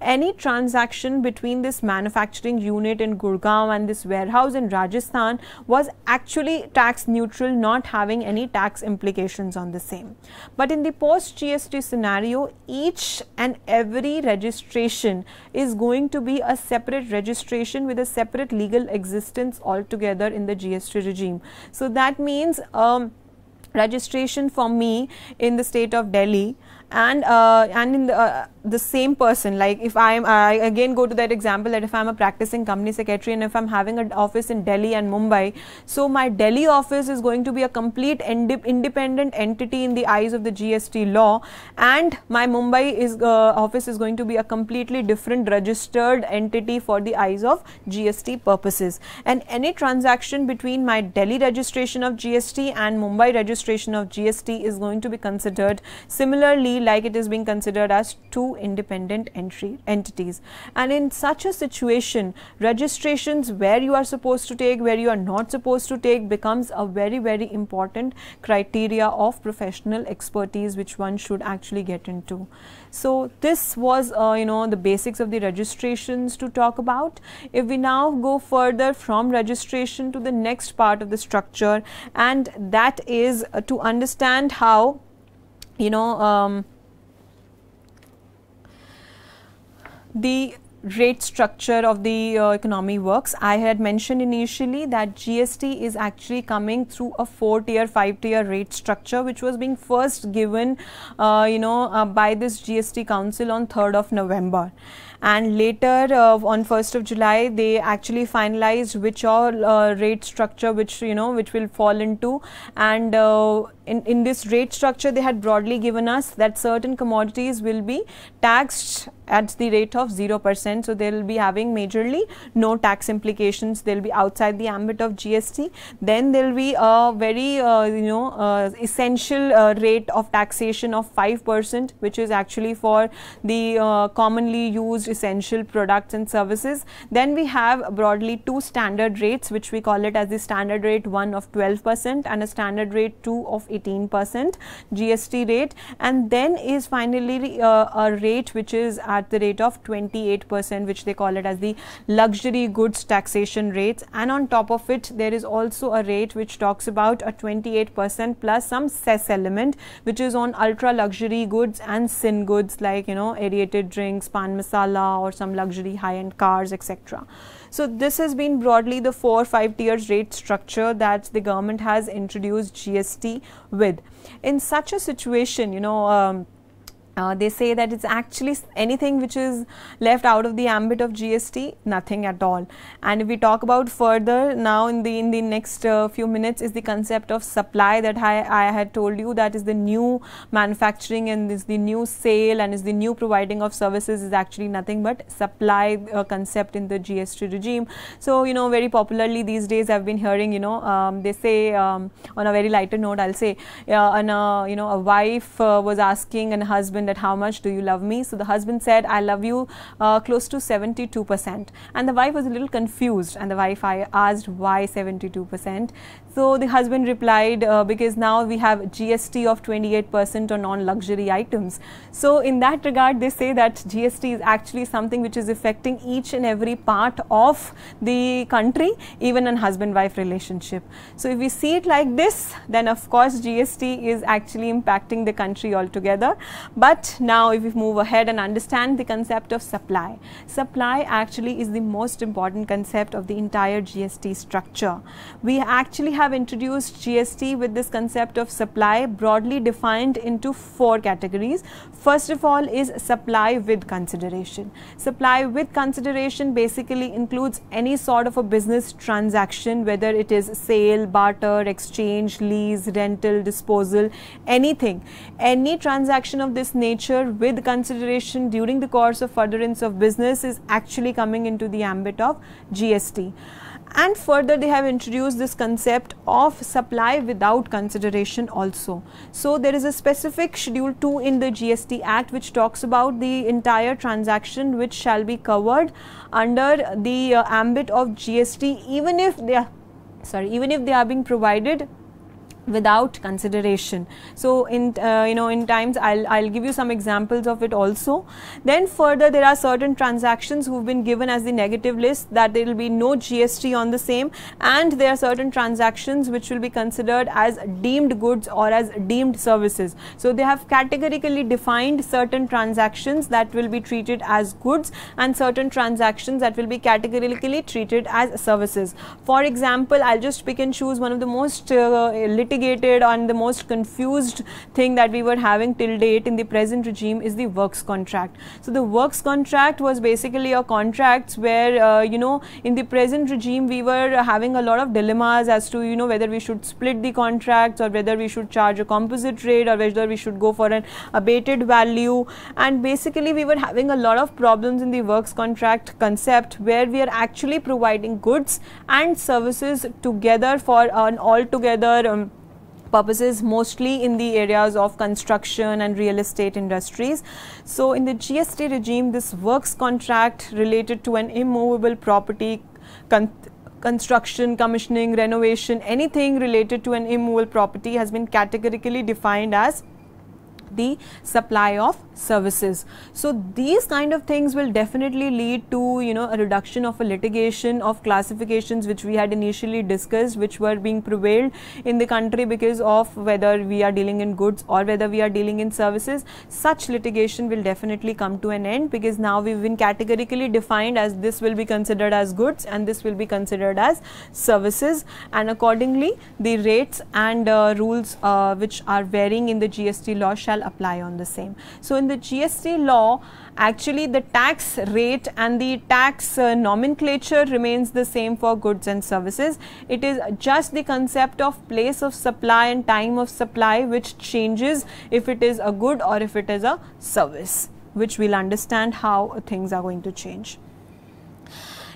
Speaker 2: any transaction between this manufacturing unit in Gurgaon and this warehouse in Rajasthan was actually tax neutral, not having any tax implications on the same. But in the post GST scenario, each and every registration is going to be a separate registration with a separate legal existence altogether in the GST regime. So that means registration for me in the state of Delhi and in the same person, like if I again go to that example that if I'm a practicing company secretary and if I'm having an office in Delhi and Mumbai, so my Delhi office is going to be a complete independent entity in the eyes of the GST law, and my Mumbai office is going to be a completely different registered entity for the eyes of GST purposes. And any transaction between my Delhi registration of GST and Mumbai registration of GST is going to be considered similarly like it is being considered as two independent entities. And in such a situation, registrations where you are supposed to take, where you are not supposed to take, becomes a very, very important criteria of professional expertise which one should actually get into. So this was the basics of the registrations to talk about. If we now go further from registration to the next part of the structure, and that is to understand how the rate structure of the economy works. I had mentioned initially that GST is actually coming through a 4-tier, 5-tier rate structure, which was being first given by this GST Council on 3rd of November. And later on 1st of July, they actually finalized which all rate structure which will fall into. And in this rate structure, they had broadly given us that certain commodities will be taxed at the rate of 0%. So they will be having majorly no tax implications. They will be outside the ambit of GST. Then there will be a very essential rate of taxation of 5%, which is actually for the commonly used essential products and services. Then we have broadly two standard rates, which we call it as the standard rate 1 of 12% and a standard rate 2 of 18% GST rate. And then is finally a rate which is at the rate of 28%, which they call it as the luxury goods taxation rates. And on top of it, there is also a rate which talks about a 28% plus some cess element, which is on ultra luxury goods and sin goods like aerated drinks, pan masala, or some luxury high-end cars, etc. So this has been broadly the 4-5 tiers rate structure that the government has introduced GST with. In such a situation, they say that it's actually anything which is left out of the ambit of GST, nothing at all. And if we talk about further now in the next few minutes, is the concept of supply that I had told you, that is the new manufacturing and is the new sale and is the new providing of services, is actually nothing but supply concept in the GST regime. So very popularly these days I've been hearing they say on a very lighter note, I'll say a wife was asking a husband that how much do you love me? So the husband said, I love you close to 72%, and the wife was a little confused, and the wife asked why 72%. So the husband replied, because now we have GST of 28% on non-luxury items. So in that regard, they say that GST is actually something which is affecting each and every part of the country, even in husband-wife relationship. So if we see it like this, then of course GST is actually impacting the country altogether. But now if we move ahead and understand the concept of supply, supply actually is the most important concept of the entire GST structure. We actually have introduced GST with this concept of supply broadly defined into 4 categories. First of all is supply with consideration. Supply with consideration basically includes any sort of a business transaction, whether it is sale, barter, exchange, lease, rental, disposal, anything. Any transaction of this nature with consideration during the course of furtherance of business is actually coming into the ambit of GST. And further, they have introduced this concept of supply without consideration also. So there is a specific schedule 2 in the GST Act which talks about the entire transaction which shall be covered under the ambit of GST, even if they are being provided without consideration. So in in times I'll give you some examples of it also. Then further, there are certain transactions who've been given as the negative list, that there will be no GST on the same, and there are certain transactions which will be considered as deemed goods or as deemed services. So they have categorically defined certain transactions that will be treated as goods and certain transactions that will be categorically treated as services. For example, I'll just pick and choose one of the most litigated and the most confused thing that we were having till date in the present regime is the works contract. So the works contract was basically a contract where in the present regime we were having a lot of dilemmas as to whether we should split the contracts or whether we should charge a composite rate or whether we should go for an abated value, and basically we were having a lot of problems in the works contract concept where we are actually providing goods and services together for an altogether purposes, mostly in the areas of construction and real estate industries. So in the GST regime, this works contract related to an immovable property, construction, commissioning, renovation, anything related to an immovable property has been categorically defined as the supply of services. So these kind of things will definitely lead to a reduction of a litigation of classifications which we had initially discussed, which were being prevailed in the country because of whether we are dealing in goods or whether we are dealing in services. Such litigation will definitely come to an end, because now we've been categorically defined as this will be considered as goods and this will be considered as services, and accordingly the rates and rules which are varying in the GST law shall apply on the same. So in the GST law, actually the tax rate and the tax nomenclature remains the same for goods and services. It is just the concept of place of supply and time of supply which changes if it is a good or if it is a service, which we'll understand how things are going to change.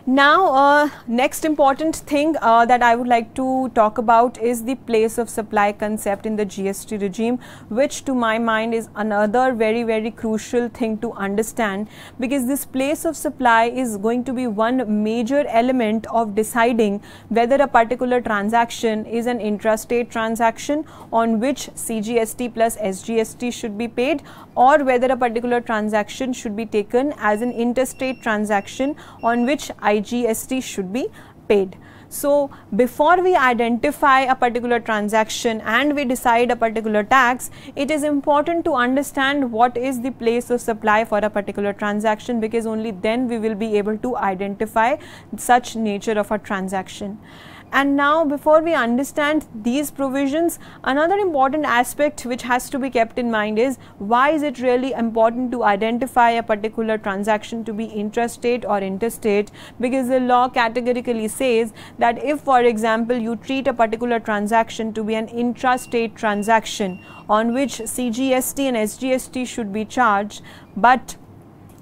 Speaker 2: Now, next important thing that I would like to talk about is the place of supply concept in the GST regime, which to my mind is another very crucial thing to understand, because this place of supply is going to be one major element of deciding whether a particular transaction is an intrastate transaction on which CGST plus SGST should be paid, or whether a particular transaction should be taken as an interstate transaction on which IGST should be paid. So before we identify a particular transaction and we decide a particular tax, it is important to understand what is the place of supply for a particular transaction, because only then we will be able to identify such nature of a transaction. And now, before we understand these provisions, another important aspect which has to be kept in mind is why is it really important to identify a particular transaction to be intrastate or interstate, because the law categorically says that if, for example, you treat a particular transaction to be an intrastate transaction on which CGST and SGST should be charged, but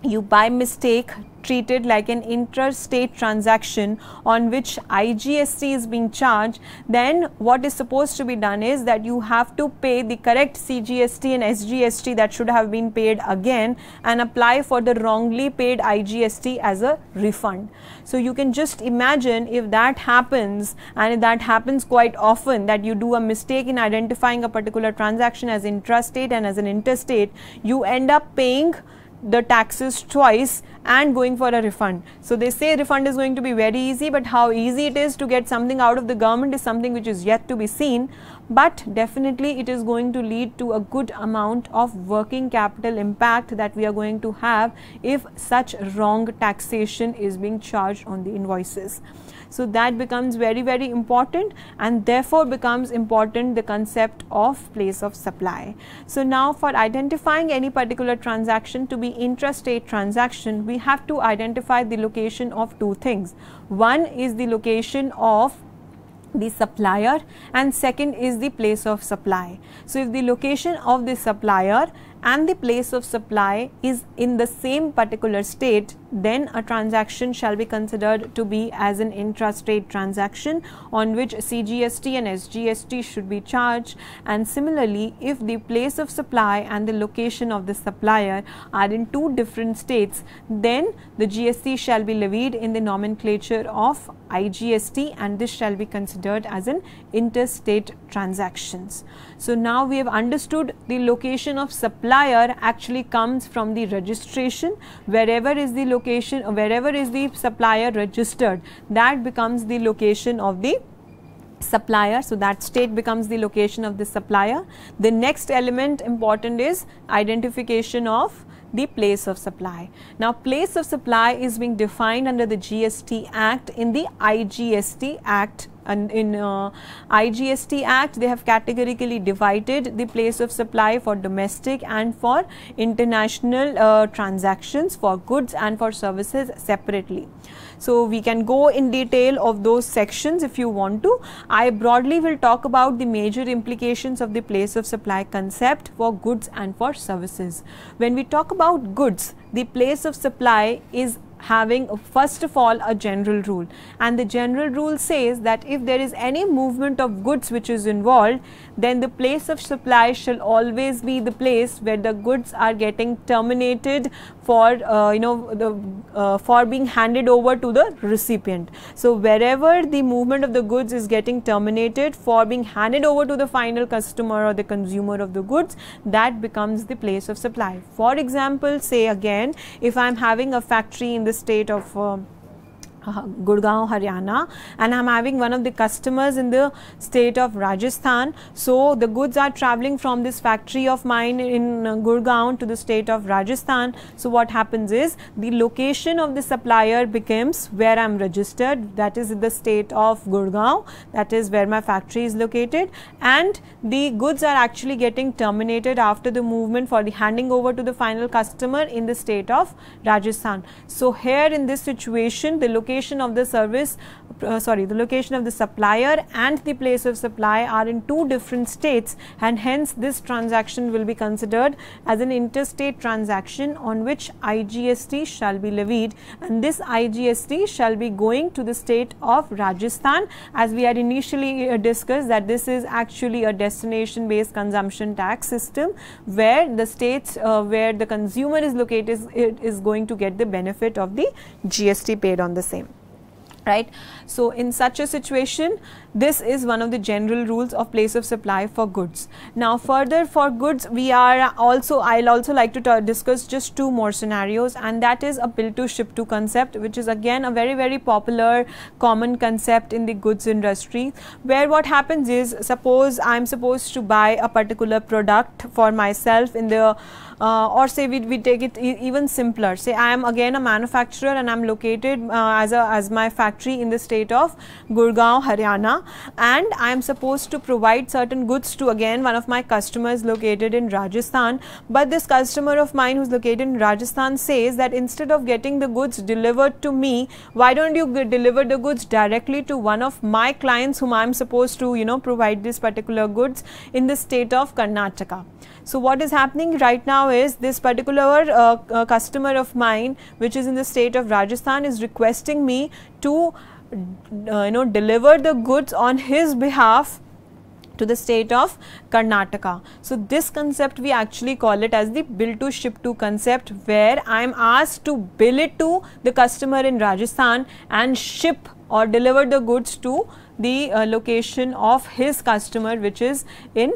Speaker 2: you by mistake treat it like an interstate transaction on which IGST is being charged, then what is supposed to be done is that you have to pay the correct CGST and SGST that should have been paid again and apply for the wrongly paid IGST as a refund. So you can just imagine if that happens, and if that happens quite often, that you do a mistake in identifying a particular transaction as intrastate and as an interstate, you end up paying the taxes twice and going for a refund. So they say refund is going to be very easy, but how easy it is to get something out of the government is something which is yet to be seen. But definitely it is going to lead to a good amount of working capital impact that we are going to have if such wrong taxation is being charged on the invoices. So that becomes very important, and therefore becomes important the concept of place of supply. So now, for identifying any particular transaction to be intrastate transaction, we have to identify the location of two things. One is the location of the supplier, and second is the place of supply. So if the location of the supplier and the place of supply is in the same particular state, then a transaction shall be considered to be as an intrastate transaction on which CGST and SGST should be charged. And similarly, if the place of supply and the location of the supplier are in two different states, then the GST shall be levied in the nomenclature of IGST, and this shall be considered as an interstate transactions. So now we have understood the location of supplier actually comes from the registration. Wherever is the location, wherever is the supplier registered, that becomes the location of the supplier. So that state becomes the location of the supplier. The next element important is identification of the place of supply. Now, place of supply is being defined under the GST Act in the IGST Act. And in IGST Act, they have categorically divided the place of supply for domestic and for international transactions, for goods and for services separately. So we can go in detail of those sections if you want to. I broadly will talk about the major implications of the place of supply concept for goods and for services. When we talk about goods, the place of supply is having first of all a general rule, and the general rule says that if there is any movement of goods which is involved, then the place of supply shall always be the place where the goods are getting terminated for for being handed over to the recipient. So wherever the movement of the goods is getting terminated for being handed over to the final customer or the consumer of the goods, that becomes the place of supply. For example, say again, if I am having a factory in the state of Gurgaon, Haryana, and I am having one of the customers in the state of Rajasthan. So the goods are traveling from this factory of mine in Gurgaon to the state of Rajasthan. So what happens is the location of the supplier becomes where I am registered, that is in the state of Gurgaon, that is where my factory is located, and the goods are actually getting terminated after the movement for the handing over to the final customer in the state of Rajasthan. So here in this situation, the location of the service, the location of the supplier and the place of supply are in two different states, and hence this transaction will be considered as an interstate transaction on which IGST shall be levied, and this IGST shall be going to the state of Rajasthan, as we had initially discussed that this is actually a destination based consumption tax system where the states where the consumer is located is going to get the benefit of the GST paid on the same. Right. So in such a situation, this is one of the general rules of place of supply for goods. Now further for goods, I'll also like to discuss just two more scenarios, and that is a bill to ship to concept, which is again a very popular common concept in the goods industry, where what happens is, suppose I am supposed to buy a particular product for myself in the or say we take it even simpler. Say I am again a manufacturer and I am located as my factory in the state of Gurgaon, Haryana, and I am supposed to provide certain goods to again one of my customers located in Rajasthan. But this customer of mine who's located in Rajasthan says that instead of getting the goods delivered to me, why don't you deliver the goods directly to one of my clients whom I am supposed to provide this particular goods in the state of Karnataka. So what is happening right now is this particular customer of mine which is in the state of Rajasthan is requesting me to deliver the goods on his behalf to the state of Karnataka. So this concept we actually call it as the bill to ship to concept, where I am asked to bill it to the customer in Rajasthan and ship or deliver the goods to the location of his customer which is in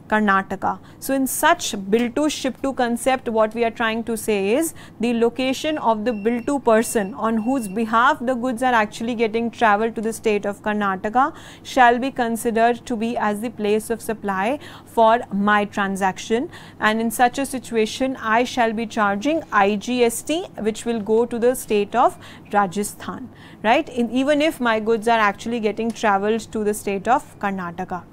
Speaker 2: Karnataka. So in such bill to ship to concept, what we are trying to say is the location of the bill to person on whose behalf the goods are actually getting traveled to the state of Karnataka shall be considered to be as the place of supply for my transaction, and in such a situation I shall be charging IGST which will go to the state of Rajasthan, right, even if my goods are actually getting traveled to the state of Karnataka.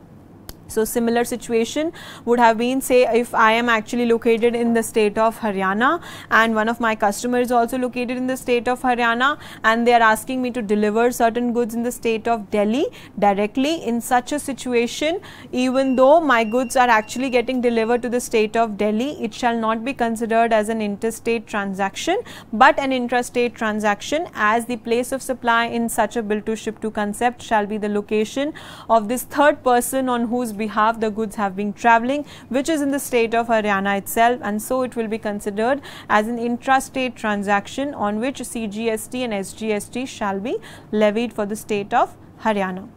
Speaker 2: So similar situation would have been, say, if I am actually located in the state of Haryana and one of my customers is also located in the state of Haryana and they are asking me to deliver certain goods in the state of Delhi directly. In such a situation, even though my goods are actually getting delivered to the state of Delhi, it shall not be considered as an interstate transaction but an intrastate transaction, as the place of supply in such a bill to ship to concept shall be the location of this third person on whose behalf the goods have been travelling, which is in the state of Haryana itself, and so it will be considered as an intrastate transaction on which CGST and SGST shall be levied for the state of Haryana.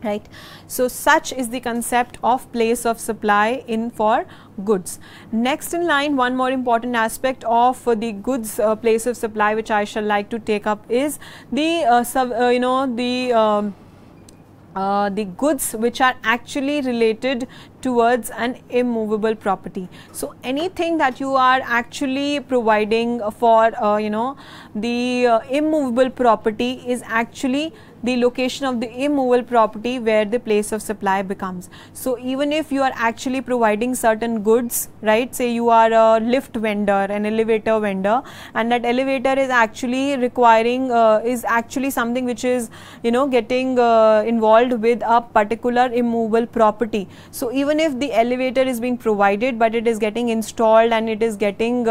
Speaker 2: Right. So such is the concept of place of supply in for goods. Next in line, one more important aspect of the goods place of supply which I shall like to take up is the goods which are actually related towards an immovable property. So anything that you are actually providing for the immovable property is actually the location of the immovable property where the place of supply becomes. So even if you are actually providing certain goods, right, say you are a lift vendor, an elevator vendor, and that elevator is actually requiring is actually something which is getting involved with a particular immovable property. So even if the elevator is being provided but it is getting installed and it is getting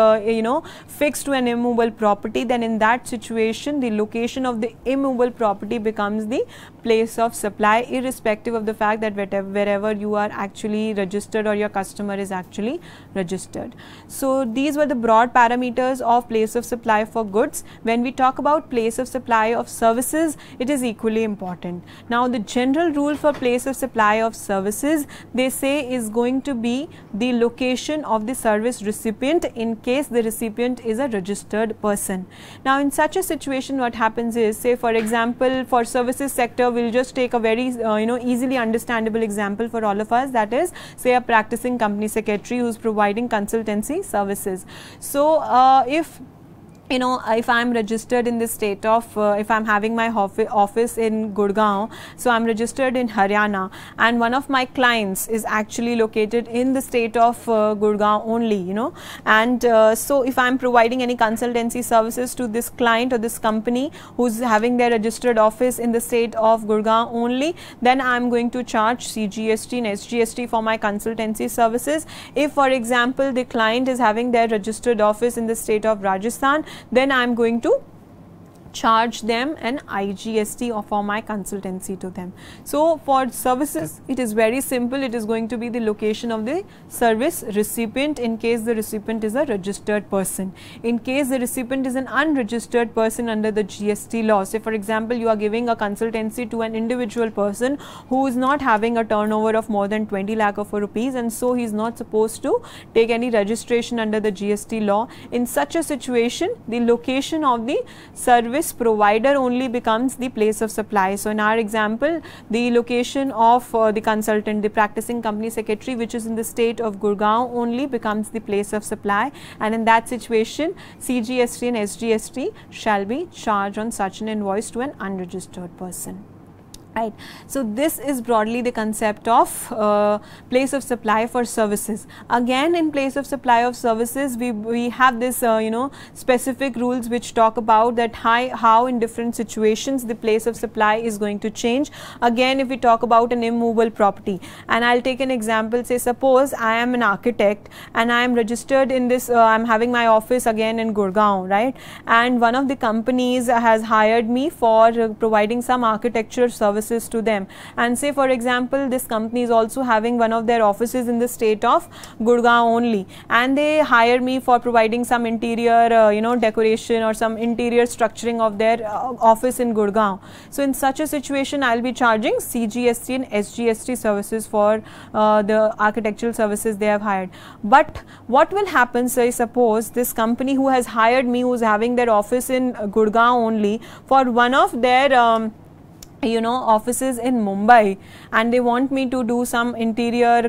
Speaker 2: fixed to an immovable property, then in that situation the location of the immovable property becomes the place of supply, irrespective of the fact that wherever you are actually registered or your customer is actually registered. So these were the broad parameters of place of supply for goods. When we talk about place of supply of services, it is equally important. Now the general rule for place of supply of services, they say, is going to be the location of the service recipient in case the recipient is a registered person. Now in such a situation, what happens is, say for example, for services sector, we'll just take a very easily understandable example for all of us, that is, say a practicing company secretary who's providing consultancy services. So if I am registered in the state of, if I am having my office in Gurgaon, so I am registered in Haryana, and one of my clients is actually located in the state of Gurgaon only, and so if I am providing any consultancy services to this client or this company who's having their registered office in the state of Gurgaon only, then I am going to charge CGST and SGST for my consultancy services. If for example the client is having their registered office in the state of Rajasthan, then I am going to charge them an IGST for my consultancy to them. So for services, it is very simple. It is going to be the location of the service recipient in case the recipient is a registered person. In case the recipient is an unregistered person under the GST law, say for example, you are giving a consultancy to an individual person who is not having a turnover of more than 20 lakh of rupees, and so he is not supposed to take any registration under the GST law. In such a situation, the location of the service provider only becomes the place of supply. So in our example, the location of the consultant, the practicing company secretary, which is in the state of Gurgaon only, becomes the place of supply, and in that situation CGST and SGST shall be charged on such an invoice to an unregistered person. Right. So this is broadly the concept of place of supply for services. Again, in place of supply of services, we have this specific rules which talk about that how in different situations the place of supply is going to change. Again, if we talk about an immovable property, and I'll take an example, say suppose I am an architect and I am registered in this, I'm having my office again in Gurgaon, right, and one of the companies has hired me for providing some architecture services to them, and say for example this company is also having one of their offices in the state of Gurgaon only, and they hire me for providing some interior decoration or some interior structuring of their office in Gurgaon. So in such a situation, I'll be charging CGST and SGST services for the architectural services they have hired. But what will happen, say suppose this company who has hired me, who is having their office in Gurgaon only, for one of their offices in Mumbai, and they want me to do some interior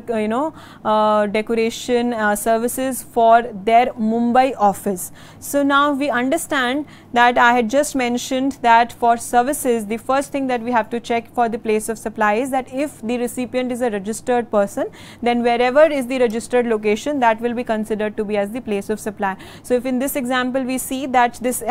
Speaker 2: decoration services for their Mumbai office. So now we understand that I had just mentioned that for services, the first thing that we have to check for the place of supply is that if the recipient is a registered person, then wherever is the registered location, that will be considered to be as the place of supply. So if in this example we see that this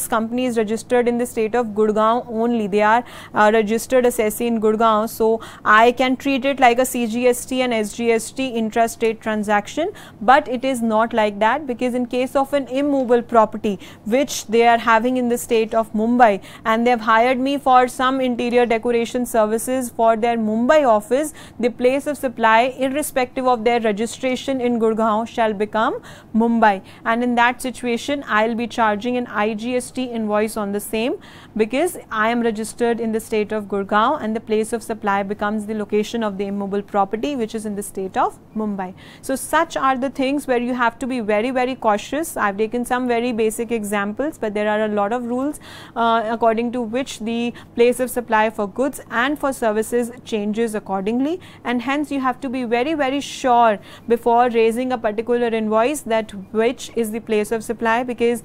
Speaker 2: company is registered in the state of Gurgaon only, they are registered assessee in Gurgaon, so I can treat it like a CGST and SGST intrastate transaction, but it is not like that, because in case of an immovable property which they are having in the state of Mumbai and they have hired me for some interior decoration services for their Mumbai office, the place of supply irrespective of their registration in Gurgaon shall become Mumbai, and in that situation I will be charging an IGST invoice on the same, because I am registered in the state of Gurgaon and the place of supply becomes the location of the immovable property which is in the state of Mumbai. So such are the things where you have to be very, very cautious. I have taken some very basic examples, but there are a lot of rules according to which the place of supply for goods and for services changes accordingly, and hence you have to be very, very sure before raising a particular invoice that which is the place of supply, because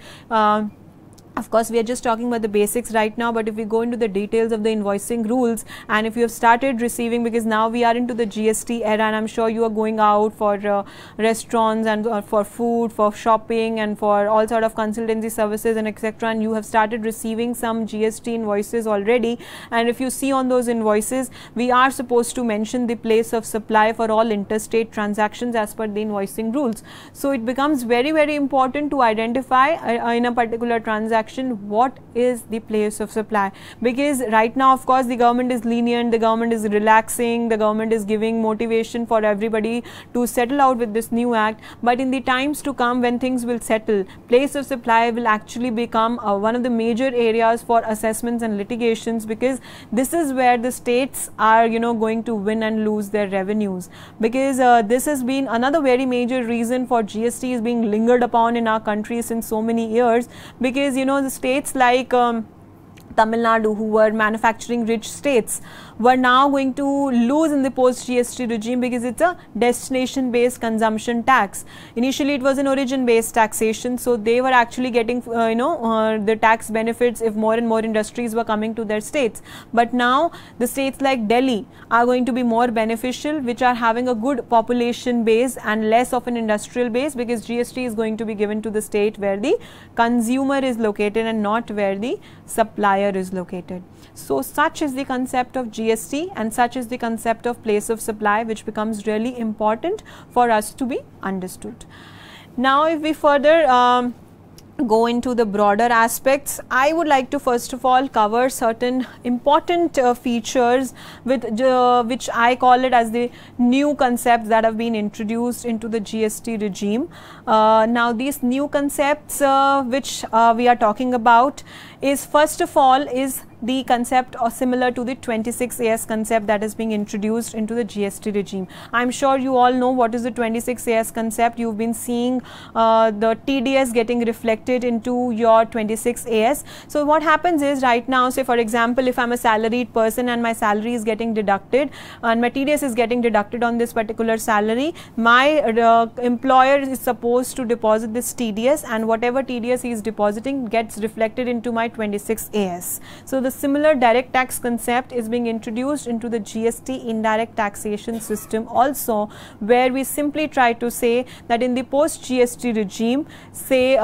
Speaker 2: of course, we are just talking about the basics right now, but if we go into the details of the invoicing rules, and if you have started receiving, because now we are into the GST era and I am sure you are going out for restaurants and for food, for shopping and for all sort of consultancy services and etc., and you have started receiving some GST invoices already, and if you see on those invoices, we are supposed to mention the place of supply for all interstate transactions as per the invoicing rules. So it becomes very, very important to identify in a particular transaction what is the place of supply, because right now of course the government is lenient, the government is relaxing, the government is giving motivation for everybody to settle out with this new act, but in the times to come when things will settle, place of supply will actually become one of the major areas for assessments and litigations, because this is where the states are going to win and lose their revenues, because this has been another very major reason for GST is being lingered upon in our country since so many years, because the states like Tamil Nadu, who were manufacturing rich states, were now going to lose in the post GST regime because it's a destination based consumption tax. Initially it was an origin based taxation, so they were actually getting the tax benefits if more and more industries were coming to their states, but now the states like Delhi are going to be more beneficial, which are having a good population base and less of an industrial base, because GST is going to be given to the state where the consumer is located and not where the supplier is located. So such is the concept of GST and such is the concept of place of supply, which becomes really important for us to be understood. Now if we further go into the broader aspects, I would like to first of all cover certain important features with which I call it as the new concepts that have been introduced into the GST regime. Now these new concepts which we are talking about is, first of all, is the concept or similar to the 26AS concept that is being introduced into the GST regime. I am sure you all know what is the 26AS concept. You have been seeing the TDS getting reflected into your 26AS. So what happens is, right now, say for example, if I am a salaried person and my salary is getting deducted and my TDS is getting deducted on this particular salary, my employer is supposed to deposit this TDS, and whatever TDS he is depositing gets reflected into my 26AS. So the similar direct tax concept is being introduced into the GST indirect taxation system also, where we simply try to say that in the post GST regime, say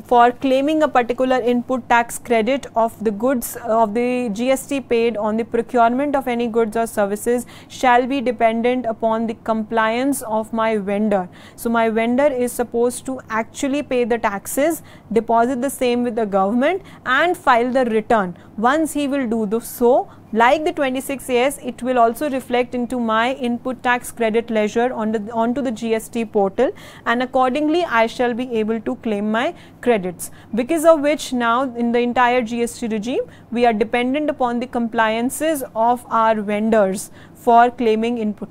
Speaker 2: for claiming a particular input tax credit of the goods of the GST paid on the procurement of any goods or services shall be dependent upon the compliance of my vendor. So my vendor is supposed to actually pay the taxes, deposit the same with the government and file the return. Once he will do so, like the 26AS, it will also reflect into my input tax credit ledger onto the GST portal, and accordingly I shall be able to claim my credits, because of which now in the entire GST regime we are dependent upon the compliances of our vendors for claiming input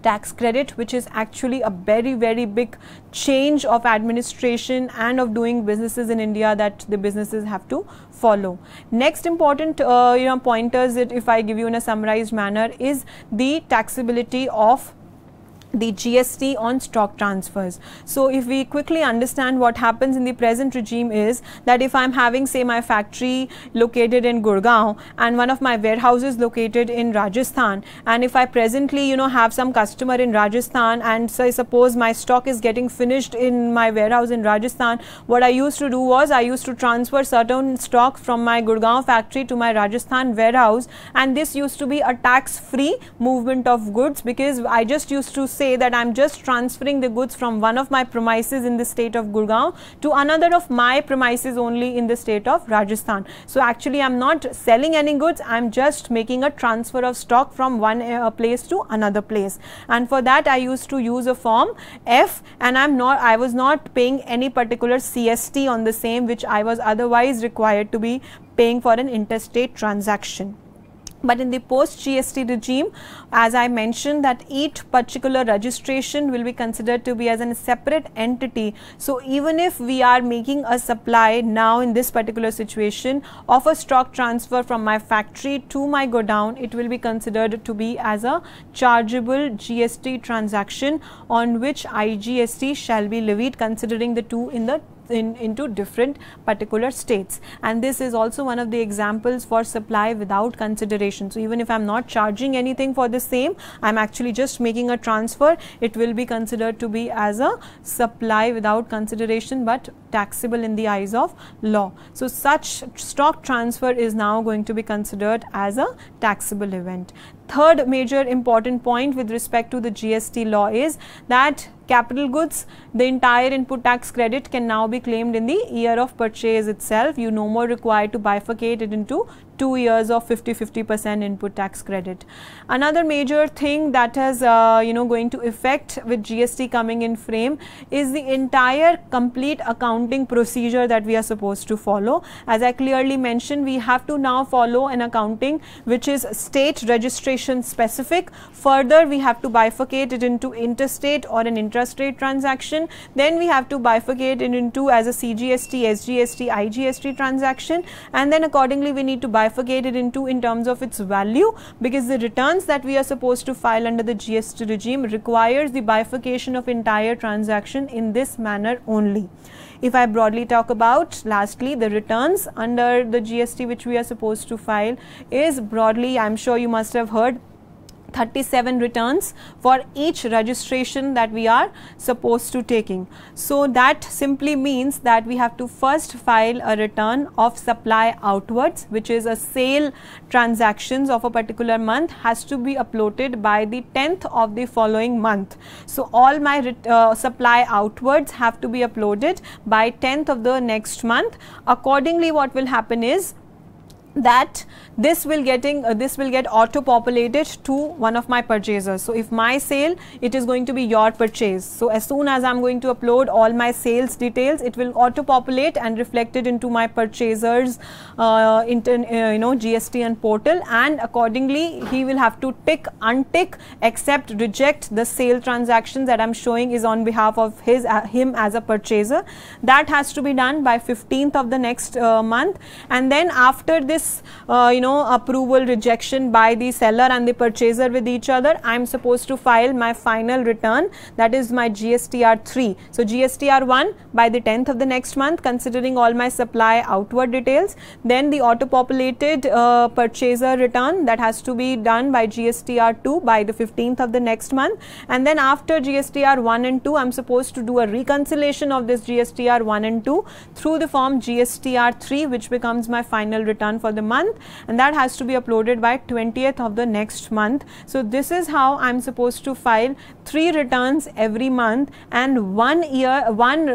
Speaker 2: tax credit, which is actually a very big change of administration and of doing businesses in India that the businesses have to follow. Next important pointers that if I give you in a summarized manner is the taxability of the GST on stock transfers. So if we quickly understand what happens in the present regime is that if I'm having, say, my factory located in Gurgaon and one of my warehouses located in Rajasthan, and if I presently have some customer in Rajasthan, and so suppose my stock is getting finished in my warehouse in Rajasthan, what I used to do was I used to transfer certain stock from my Gurgaon factory to my Rajasthan warehouse, and this used to be a tax-free movement of goods, because I just used to say that I'm just transferring the goods from one of my premises in the state of Gurgaon to another of my premises only in the state of Rajasthan. So actually I'm not selling any goods, I'm just making a transfer of stock from one place to another place, and for that I used to use a form F, and I was not paying any particular CST on the same, which I was otherwise required to be paying for an interstate transaction. But in the post GST regime, as I mentioned, that each particular registration will be considered to be as a separate entity. So even if we are making a supply now in this particular situation of a stock transfer from my factory to my godown, it will be considered to be as a chargeable GST transaction on which IGST shall be levied, considering the two into different particular states. And this is also one of the examples for supply without consideration. So even if I'm not charging anything for the same, I'm actually just making a transfer, it will be considered to be as a supply without consideration but taxable in the eyes of law. So such stock transfer is now going to be considered as a taxable event. Third major important point with respect to the GST law is that capital goods, the entire input tax credit can now be claimed in the year of purchase itself. You no more required to bifurcate it into 2 years of 50% input tax credit. Another major thing that is going to affect with GST coming in frame is the entire complete accounting procedure that we are supposed to follow. As I clearly mentioned, we have to now follow an accounting which is state registration specific. Further, we have to bifurcate it into interstate or an intrastate transaction. Then we have to bifurcate it into as a CGST, SGST, IGST transaction, and then accordingly we need to bifurcate it into in terms of its value, because the returns that we are supposed to file under the GST regime requires the bifurcation of entire transaction in this manner only. If I broadly talk about lastly the returns under the GST which we are supposed to file is broadly, I'm sure you must have heard, 37 returns for each registration that we are supposed to taking. So that simply means that we have to first file a return of supply outwards, which is a sale transactions of a particular month has to be uploaded by the 10th of the following month. So all my supply outwards have to be uploaded by 10th of the next month. Accordingly, what will happen is that this will get auto populated to one of my purchasers. So if my sale, it is going to be your purchase. So as soon as I'm going to upload all my sales details, it will auto populate and reflected into my purchasers GSTN portal, and accordingly he will have to tick, untick, accept, reject the sale transactions that I'm showing is on behalf of him as a purchaser. That has to be done by 15th of the next month, and then after this approval rejection by the seller and the purchaser with each other, I am supposed to file my final return, that is my GSTR 3. So GSTR 1 by the 10th of the next month, considering all my supply outward details. Then the auto populated purchaser return, that has to be done by GSTR 2 by the 15th of the next month, and then after GSTR 1 and 2 I am supposed to do a reconciliation of this GSTR 1 and 2 through the form GSTR 3, which becomes my final return for the month, and that has to be uploaded by 20th of the next month. So this is how I am supposed to file 3 returns every month and 1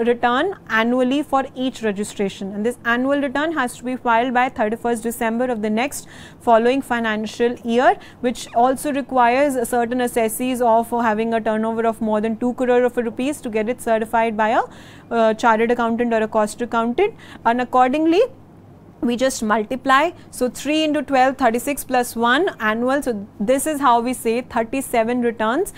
Speaker 2: return annually for each registration, and this annual return has to be filed by 31st December of the next following financial year, which also requires certain assessees of having a turnover of more than 2 crore of rupees to get it certified by a chartered accountant or a cost accountant, and accordingly we just multiply. So 3 into 12, 36 plus 1 annual. So this is how we say 37 returns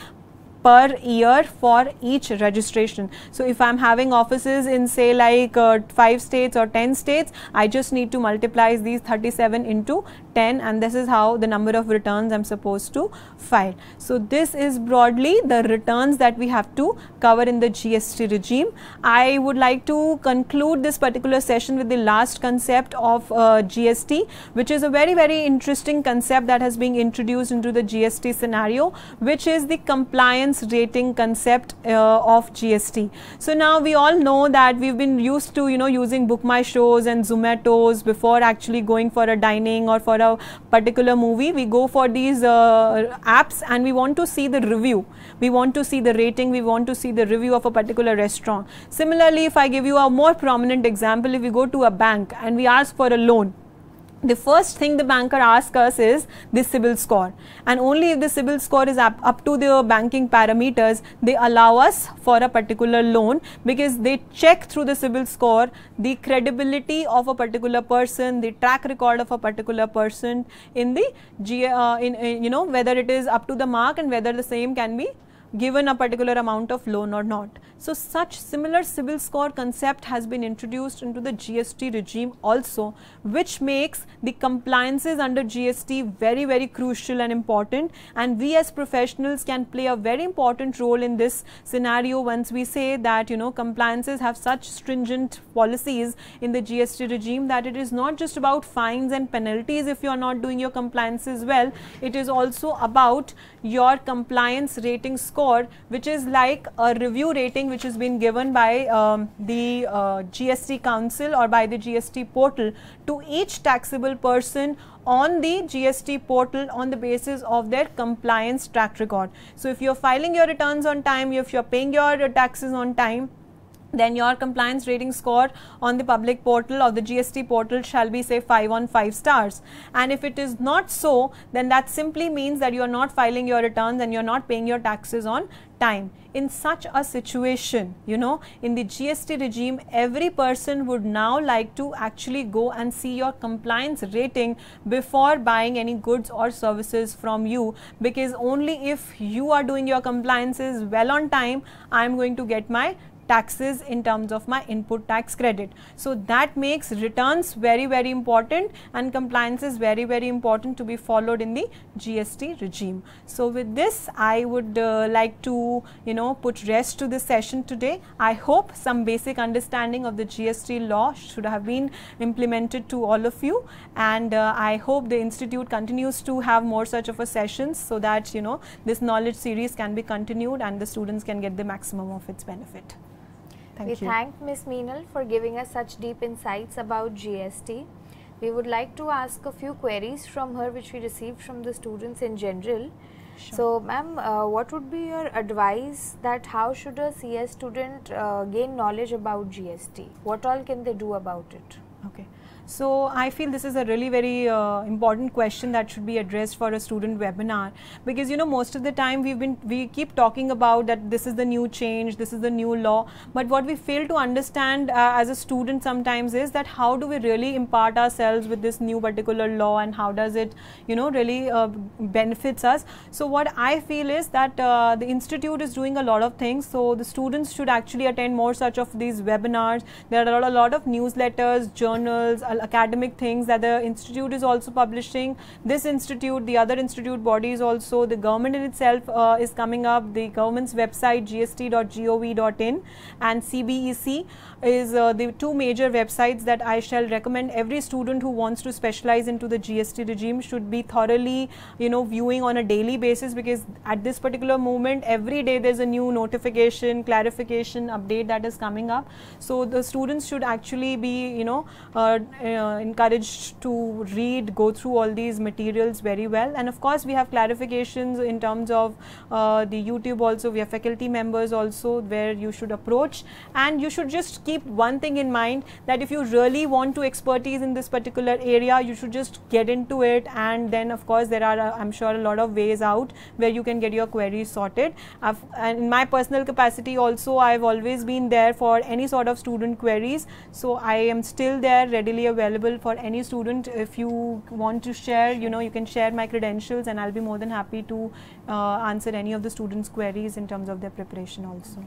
Speaker 2: per year for each registration. So if I'm having offices in say like 5 states or 10 states, I just need to multiply these 37 into 10, and this is how the number of returns I'm supposed to file. So this is broadly the returns that we have to cover in the GST regime. I would like to conclude this particular session with the last concept of GST, which is a very interesting concept that has been introduced into the GST scenario, which is the compliance rating concept of GST. So now we all know that we've been used to using Book My Shows and Zomatos before actually going for a dining or for a particular movie. We go for these apps and we want to see the review, we want to see the rating, we want to see the review of a particular restaurant. Similarly, if I give you a more prominent example, if we go to a bank and we ask for a loan, the first thing the banker asks us is the CIBIL score, and only if the CIBIL score is up to the banking parameters, they allow us for a particular loan, because they check through the CIBIL score the credibility of a particular person, the track record of a particular person in the whether it is up to the mark and whether the same can be given a particular amount of loan or not. So such similar CIBIL score concept has been introduced into the GST regime also, which makes the compliances under GST very crucial and important, and we as professionals can play a very important role in this scenario once we say that compliances have such stringent policies in the GST regime that it is not just about fines and penalties if you are not doing your compliances well, it is also about your compliance rating score, which is like a review rating which has been given by the GST Council or by the GST portal to each taxable person on the GST portal on the basis of their compliance track record. So if you're filing your returns on time, if you're paying your taxes on time, then your compliance rating score on the public portal or the GST portal shall be say 5 on 5 stars. And if it is not so, then that simply means that you are not filing your returns and you are not paying your taxes on time. In such a situation, in the GST regime, every person would now like to actually go and see your compliance rating before buying any goods or services from you, because only if you are doing your compliances well on time, I am going to get my taxes in terms of my input tax credit. So that makes returns very important, and compliance is very important to be followed in the GST regime. So with this, I would like to put rest to this session today. I hope some basic understanding of the GST law should have been implemented to all of you, and I hope the institute continues to have more such of a sessions so that this knowledge series can be continued and the students can get the maximum of its benefit.
Speaker 1: We thank Ms. Meenal for giving us such deep insights about GST. We would like to ask a few queries from her which we received from the students in general.
Speaker 2: Sure.
Speaker 1: So ma'am, what would be your advice that how should a CS student gain knowledge about GST? What all can they do about it?
Speaker 2: Okay. So I feel this is a really very important question that should be addressed for a student webinar, because most of the time we keep talking about that this is the new change, this is the new law, but what we fail to understand as a student sometimes is that how do we really impart ourselves with this new particular law, and how does it really benefits us. So what I feel is that the institute is doing a lot of things, so the students should actually attend more such of these webinars. There are a lot of newsletters, journals, academic things that the institute is also publishing. This institute, the other institute bodies also, the government in itself is coming up, the government's website gst.gov.in and CBEC is the two major websites that I shall recommend every student who wants to specialize into the GST regime should be thoroughly viewing on a daily basis, because at this particular moment every day there's a new notification, clarification, update that is coming up. So the students should actually be encouraged to read, go through all these materials very well. And of course we have clarifications in terms of the YouTube also. We have faculty members also where you should approach, and you should just keep one thing in mind, that if you really want to expertise in this particular area, you should just get into it, and then of course there are I'm sure a lot of ways out where you can get your queries sorted. And in my personal capacity also, I've always been there for any sort of student queries, so I am still there readily available for any student. If you want to share, you can share my credentials, and I'll be more than happy to answer any of the students' queries in terms of their preparation also.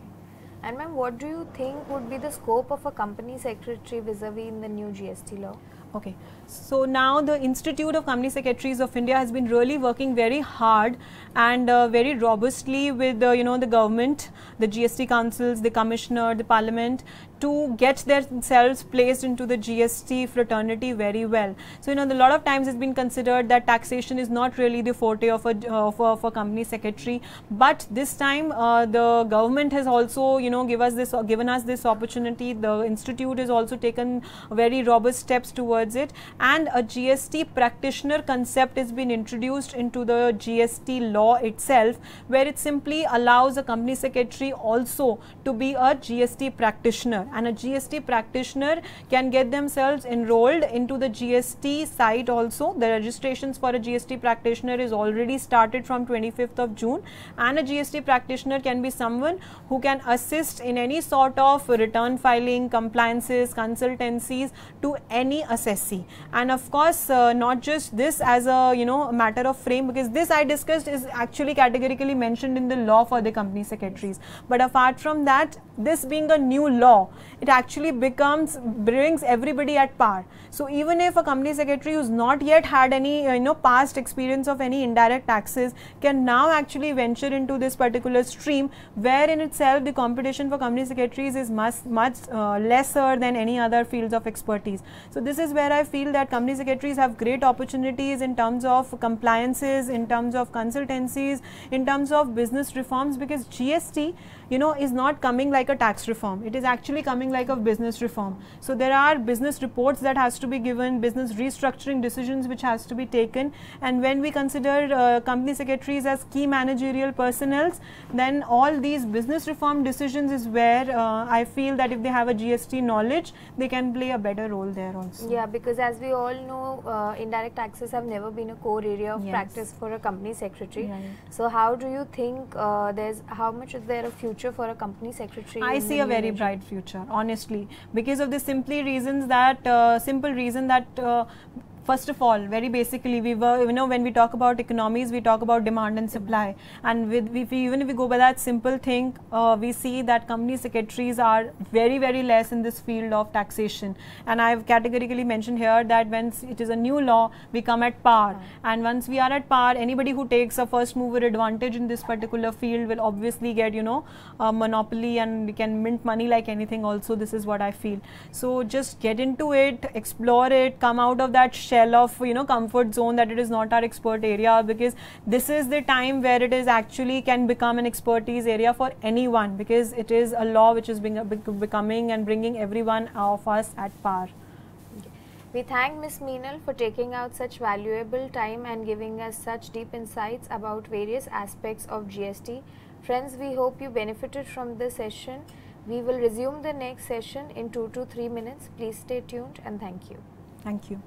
Speaker 1: And ma'am, what do you think would be the scope of a company secretary vis-a-vis in the new GST law?
Speaker 2: Okay, so now the Institute of Company Secretaries of India has been really working very hard and very robustly with the government, the GST councils, the commissioner, the parliament, to get themselves placed into the GST fraternity very well. So a lot of times it's been considered that taxation is not really the forte of a company secretary, but this time the government has also given us this opportunity. The institute has also taken very robust steps towards it, and a GST practitioner concept has been introduced into the GST law itself, where it simply allows a company secretary also to be a GST practitioner, and a GST practitioner can get themselves enrolled into the GST site also. The registrations for a GST practitioner is already started from 25th of June, and a GST practitioner can be someone who can assist in any sort of return filing, compliances, consultancies to any assessee. And of course, not just this as a matter of frame, because this I discussed is actually categorically mentioned in the law for the company secretaries, but apart from that, this being a new law, it actually brings everybody at par. So even if a company secretary who's not yet had any past experience of any indirect taxes can now actually venture into this particular stream, where in itself the competition for company secretaries is much lesser than any other fields of expertise. So this is where I feel that company secretaries have great opportunities in terms of compliances, in terms of consultancies, in terms of business reforms, because GST is not coming like a tax reform. It is actually coming like a business reform. So there are business reports that has to be given, business restructuring decisions which has to be taken, and when we consider company secretaries as key managerial personnel, then all these business reform decisions is where I feel that if they have a GST knowledge, they can play a better role there also.
Speaker 1: Yeah, because as we all know, indirect taxes have never been a core area of practice for a company secretary. Right. So how do you think how much is there a future for a company secretary?
Speaker 2: I see a very bright future, honestly, because of the simple reason that first of all, very basically, we were, when we talk about economies, we talk about demand and supply. And even if we go by that simple thing, we see that company secretaries are very, very less in this field of taxation. And I have categorically mentioned here that when it is a new law, we come at par. And once we are at par, anybody who takes a first mover advantage in this particular field will obviously get, a monopoly, and we can mint money like anything also. This is what I feel. So just get into it, explore it, come out of that shell of comfort zone that it is not our expert area, because this is the time where it is actually can become an expertise area for anyone, because it is a law which is becoming and bringing everyone of us at par.
Speaker 1: We thank Ms. Meenal for taking out such valuable time and giving us such deep insights about various aspects of GST. Friends, we hope you benefited from this session. We will resume the next session in 2 to 3 minutes. Please stay tuned, and thank you.
Speaker 2: Thank you.